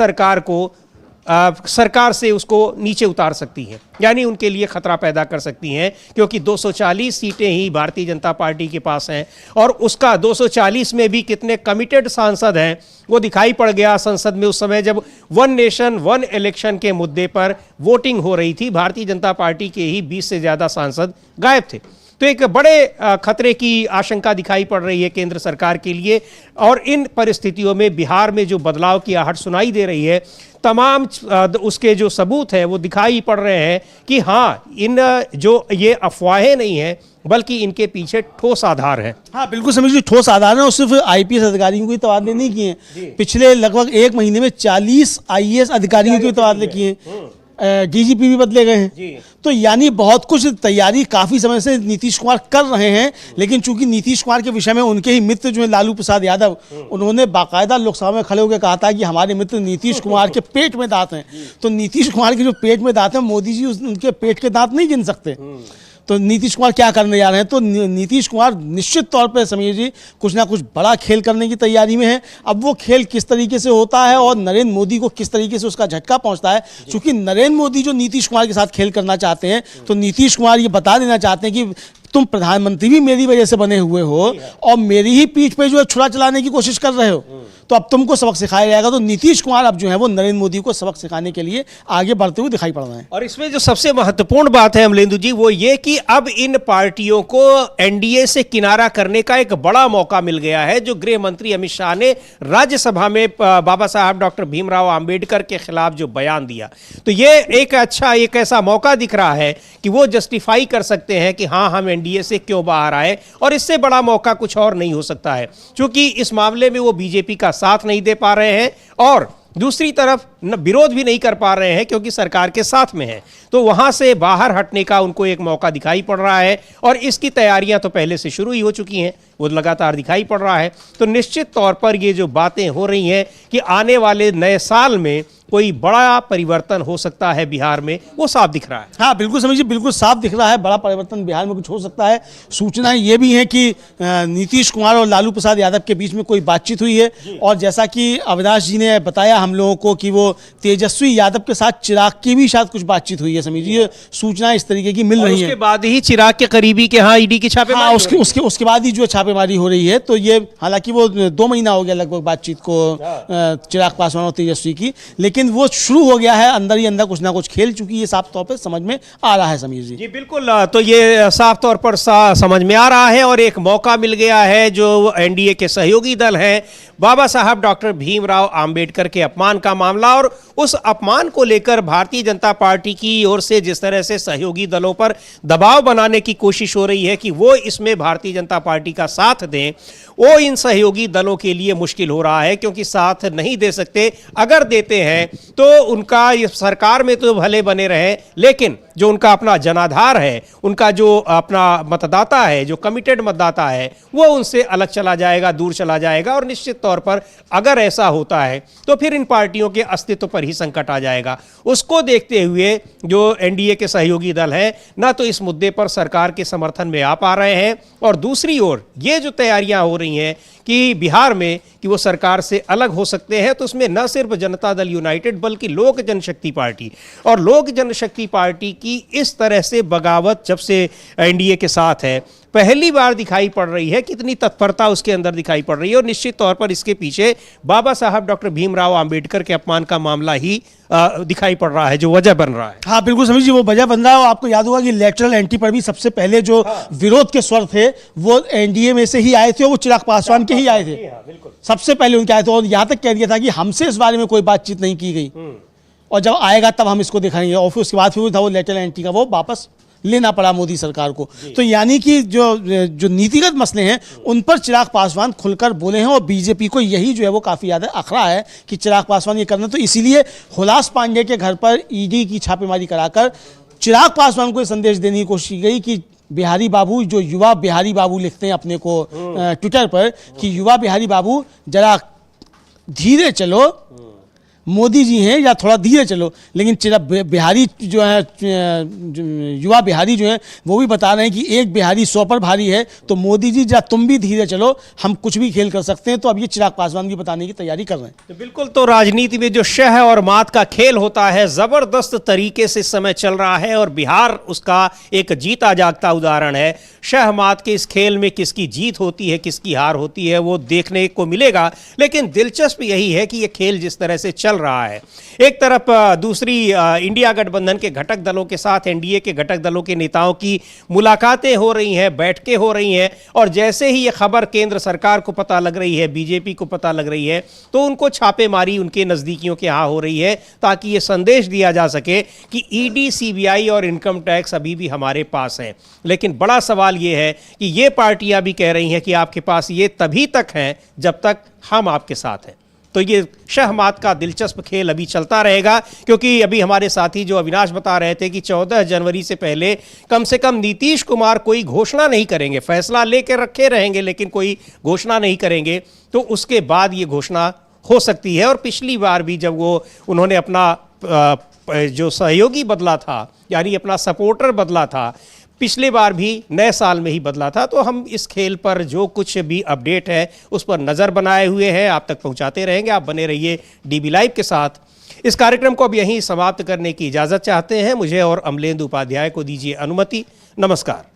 सरकार से उसको नीचे उतार सकती हैं, यानी उनके लिए खतरा पैदा कर सकती हैं, क्योंकि 240 सीटें ही भारतीय जनता पार्टी के पास हैं और उसका 240 में भी कितने कमिटेड सांसद हैं वो दिखाई पड़ गया संसद में उस समय जब वन नेशन वन इलेक्शन के मुद्दे पर वोटिंग हो रही थी। भारतीय जनता पार्टी के ही 20 से ज़्यादा सांसद गायब थे। तो एक बड़े खतरे की आशंका दिखाई पड़ रही है केंद्र सरकार के लिए, और इन परिस्थितियों में बिहार में जो बदलाव की आहट सुनाई दे रही है, तमाम उसके जो सबूत हैं वो दिखाई पड़ रहे हैं कि हाँ, ये अफवाहें नहीं हैं बल्कि इनके पीछे ठोस आधार है। हाँ बिल्कुल समझिए, ठोस आधार है, और सिर्फ आईपीएस अधिकारियों को ही तबादले नहीं किए हैं। पिछले लगभग 1 महीने में 40 आईएएस अधिकारियों के तबादले किए हैं, डीजीपी भी बदले गए हैं। तो यानी बहुत कुछ तैयारी काफ़ी समय से नीतीश कुमार कर रहे हैं, लेकिन चूंकि नीतीश कुमार के विषय में उनके ही मित्र जो है लालू प्रसाद यादव, उन्होंने बाकायदा लोकसभा में खड़े होकर कहा था कि हमारे मित्र नीतीश कुमार के पेट में दांत हैं। तो नीतीश कुमार के जो पेट में दांत हैं, मोदी जी उनके पेट के दांत नहीं गिन सकते। तो नीतीश कुमार क्या करने जा रहे हैं? तो नीतीश कुमार निश्चित तौर पे समझिए कुछ ना कुछ बड़ा खेल करने की तैयारी में है। अब वो खेल किस तरीके से होता है और नरेंद्र मोदी को किस तरीके से उसका झटका पहुंचता है, क्योंकि नरेंद्र मोदी जो नीतीश कुमार के साथ खेल करना चाहते हैं, तो नीतीश कुमार ये बता देना चाहते हैं कि तुम प्रधानमंत्री भी मेरी वजह से बने हुए हो और मेरी ही पीठ पे जो है छुरा चलाने की कोशिश कर रहे हो, तो अब तुमको सबक सिखाया जाएगा। तो नीतीश कुमार अब जो है वो नरेंद्र मोदी को सबक सिखाने के लिए आगे बढ़ते हुए दिखाई पड़ रहे हैं। और इसमें जो सबसे महत्वपूर्ण बात है अमलेंदु जी, वो ये कि अब इन पार्टियों को एनडीए से किनारा करने का एक बड़ा मौका मिल गया है। जो गृह मंत्री अमित शाह ने राज्यसभा में बाबा साहब डॉक्टर भीमराव आंबेडकर के खिलाफ जो बयान दिया, तो ये एक ऐसा मौका दिख रहा है कि वो जस्टिफाई कर सकते हैं कि हाँ, हम एनडीए से क्यों बाहर आए, और इससे बड़ा मौका कुछ और नहीं हो सकता है, क्योंकि इस मामले में वो बीजेपी का साथ नहीं दे पा रहे हैं और दूसरी तरफ विरोध भी नहीं कर पा रहे हैं क्योंकि सरकार के साथ में है। तो वहां से बाहर हटने का उनको एक मौका दिखाई पड़ रहा है, और इसकी तैयारियां तो पहले से शुरू ही हो चुकी हैं, वो लगातार दिखाई पड़ रहा है। तो निश्चित तौर पर ये जो बातें हो रही हैं कि आने वाले नए साल में कोई बड़ा परिवर्तन हो सकता है बिहार में, वो साफ दिख रहा है। हाँ बिल्कुल समझिए, बिल्कुल साफ दिख रहा है, बड़ा परिवर्तन बिहार में कुछ हो सकता है। सूचनाएं ये भी हैं कि नीतीश कुमार और लालू प्रसाद यादव के बीच में कोई बातचीत हुई है, और जैसा कि अविनाश जी ने बताया हम लोगों को कि वो तेजस्वी यादव के साथ चिराग की भी शायद कुछ बातचीत हुई है। समझिए सूचनाएं इस तरीके की मिल रही है। उसके बाद ही चिराग के करीबी के यहाँ ईडी की छापेमारी, उसके बाद ही जो छापेमारी हो रही है। तो ये हालांकि वो 2 महीना हो गया लगभग बातचीत को चिराग पासवान और तेजस्वी की, लेकिन वो शुरू हो गया है, अंदर ही अंदर कुछ ना कुछ खेल चुकी है, साफ तौर पर समझ में आ रहा है। समीर जी बिल्कुल, तो ये साफ तौर पर समझ में आ रहा है, और एक मौका मिल गया है जो एनडीए के सहयोगी दल हैं, बाबा साहब डॉक्टर भीमराव आंबेडकर के अपमान का मामला, और उस अपमान को लेकर भारतीय जनता पार्टी की ओर से जिस तरह से सहयोगी दलों पर दबाव बनाने की कोशिश हो रही है कि वो इसमें भारतीय जनता पार्टी का साथ दें, वो इन सहयोगी दलों के लिए मुश्किल हो रहा है, क्योंकि साथ नहीं दे सकते। अगर देते हैं तो उनका ये सरकार में तो भले बने रहे, लेकिन जो उनका अपना जनाधार है, उनका जो अपना मतदाता है, जो कमिटेड मतदाता है, वो उनसे अलग चला जाएगा, दूर चला जाएगा, और निश्चित तौर पर अगर ऐसा होता है तो फिर इन पार्टियों के अस्तित्व पर ही संकट आ जाएगा। उसको देखते हुए जो एनडीए के सहयोगी दल हैं ना तो इस मुद्दे पर सरकार के समर्थन में आ पा रहे हैं, और दूसरी ओर ये जो तैयारियां हो रही हैं कि बिहार में कि वो सरकार से अलग हो सकते हैं, तो उसमें न सिर्फ जनता दल यूनाइटेड बल्कि लोक जनशक्ति पार्टी, और लोक जनशक्ति पार्टी की कि इस तरह से बगावत जब से एनडीए के साथ है पहली बार दिखाई पड़ रही है, कितनी तत्परता उसके अंदर दिखाई पड़ रही है। और निश्चित तौर पर इसके पीछे बाबा साहब डॉक्टर भीमराव अंबेडकर के अपमान का मामला ही दिखाई पड़ रहा है, जो वजह बन रहा है। हाँ बिल्कुल समीर जी, वो वजह बन रहा है। और आपको याद होगा कि लेटरल एंट्री पर भी सबसे पहले जो विरोध के स्वर थे वो एनडीए में से ही आए थे और वो चिराग पासवान के ही आए थे, सबसे पहले उनके आए थे। और यहाँ तक कह दिया था कि हमसे इस बारे में कोई बातचीत नहीं की गई और जब आएगा तब हम इसको दिखाएंगे। और फिर उसके बाद फिर था वो लेटरल एंट्री का, वो वापस लेना पड़ा मोदी सरकार को। तो यानी कि जो नीतिगत मसले हैं उन पर चिराग पासवान खुलकर बोले हैं और बीजेपी को यही जो है वो काफ़ी ज़्यादा अखड़ा है कि चिराग पासवान ये करना। तो इसीलिए हुलास पांडे के घर पर ईडी की छापेमारी कराकर चिराग पासवान को ये संदेश देने की कोशिश की गई कि बिहारी बाबू, जो युवा बिहारी बाबू लिखते हैं अपने को ट्विटर पर, कि युवा बिहारी बाबू जरा धीरे चलो, मोदी जी हैं या थोड़ा धीरे चलो। लेकिन बिहारी जो है, युवा बिहारी जो हैं वो भी बता रहे हैं कि एक बिहारी 100 पर भारी है, तो मोदी जी या तुम भी धीरे चलो, हम कुछ भी खेल कर सकते हैं। तो अब ये चिराग पासवान की बताने की तैयारी कर रहे हैं। तो बिल्कुल, तो राजनीति में जो शह और मात का खेल होता है जबरदस्त तरीके से इस समय चल रहा है और बिहार उसका एक जीता जागता उदाहरण है। शह मात के इस खेल में किसकी जीत होती है, किसकी हार होती है, वो देखने को मिलेगा। लेकिन दिलचस्प यही है कि ये खेल जिस तरह से चल रहा है, एक तरफ दूसरी इंडिया गठबंधन के घटक दलों के साथ एनडीए के घटक दलों के नेताओं की मुलाकातें हो रही हैं, बैठकें हो रही हैं, और जैसे ही ये खबर केंद्र सरकार को पता लग रही है, बीजेपी को पता लग रही है, तो उनको छापेमारी उनके नज़दीकियों के यहाँ हो रही है ताकि ये संदेश दिया जा सके कि ईडी, सीबीआई और इनकम टैक्स अभी भी हमारे पास है। लेकिन बड़ा सवाल ये है कि ये पार्टियां भी कह रही हैं कि आपके पास ये तभी तक हैं जब तक हम आपके साथ हैं। तो ये शहमात का दिलचस्प खेल अभी चलता रहेगा, क्योंकि अभी हमारे साथी जो अविनाश बता रहे थे कि 14 जनवरी से पहले कम से कम नीतीश कुमार कोई घोषणा नहीं करेंगे, फैसला लेकर रखे रहेंगे लेकिन कोई घोषणा नहीं करेंगे। तो उसके बाद ये घोषणा हो सकती है। और पिछली बार भी जब उन्होंने अपना जो सहयोगी बदला था, यानी अपना सपोर्टर बदला था, पिछले बार भी नए साल में ही बदला था। तो हम इस खेल पर जो कुछ भी अपडेट है उस पर नज़र बनाए हुए हैं, आप तक पहुंचाते रहेंगे। आप बने रहिए डीबी लाइव के साथ। इस कार्यक्रम को अब यहीं समाप्त करने की इजाज़त चाहते हैं। मुझे और अमलेंदु उपाध्याय को दीजिए अनुमति। नमस्कार।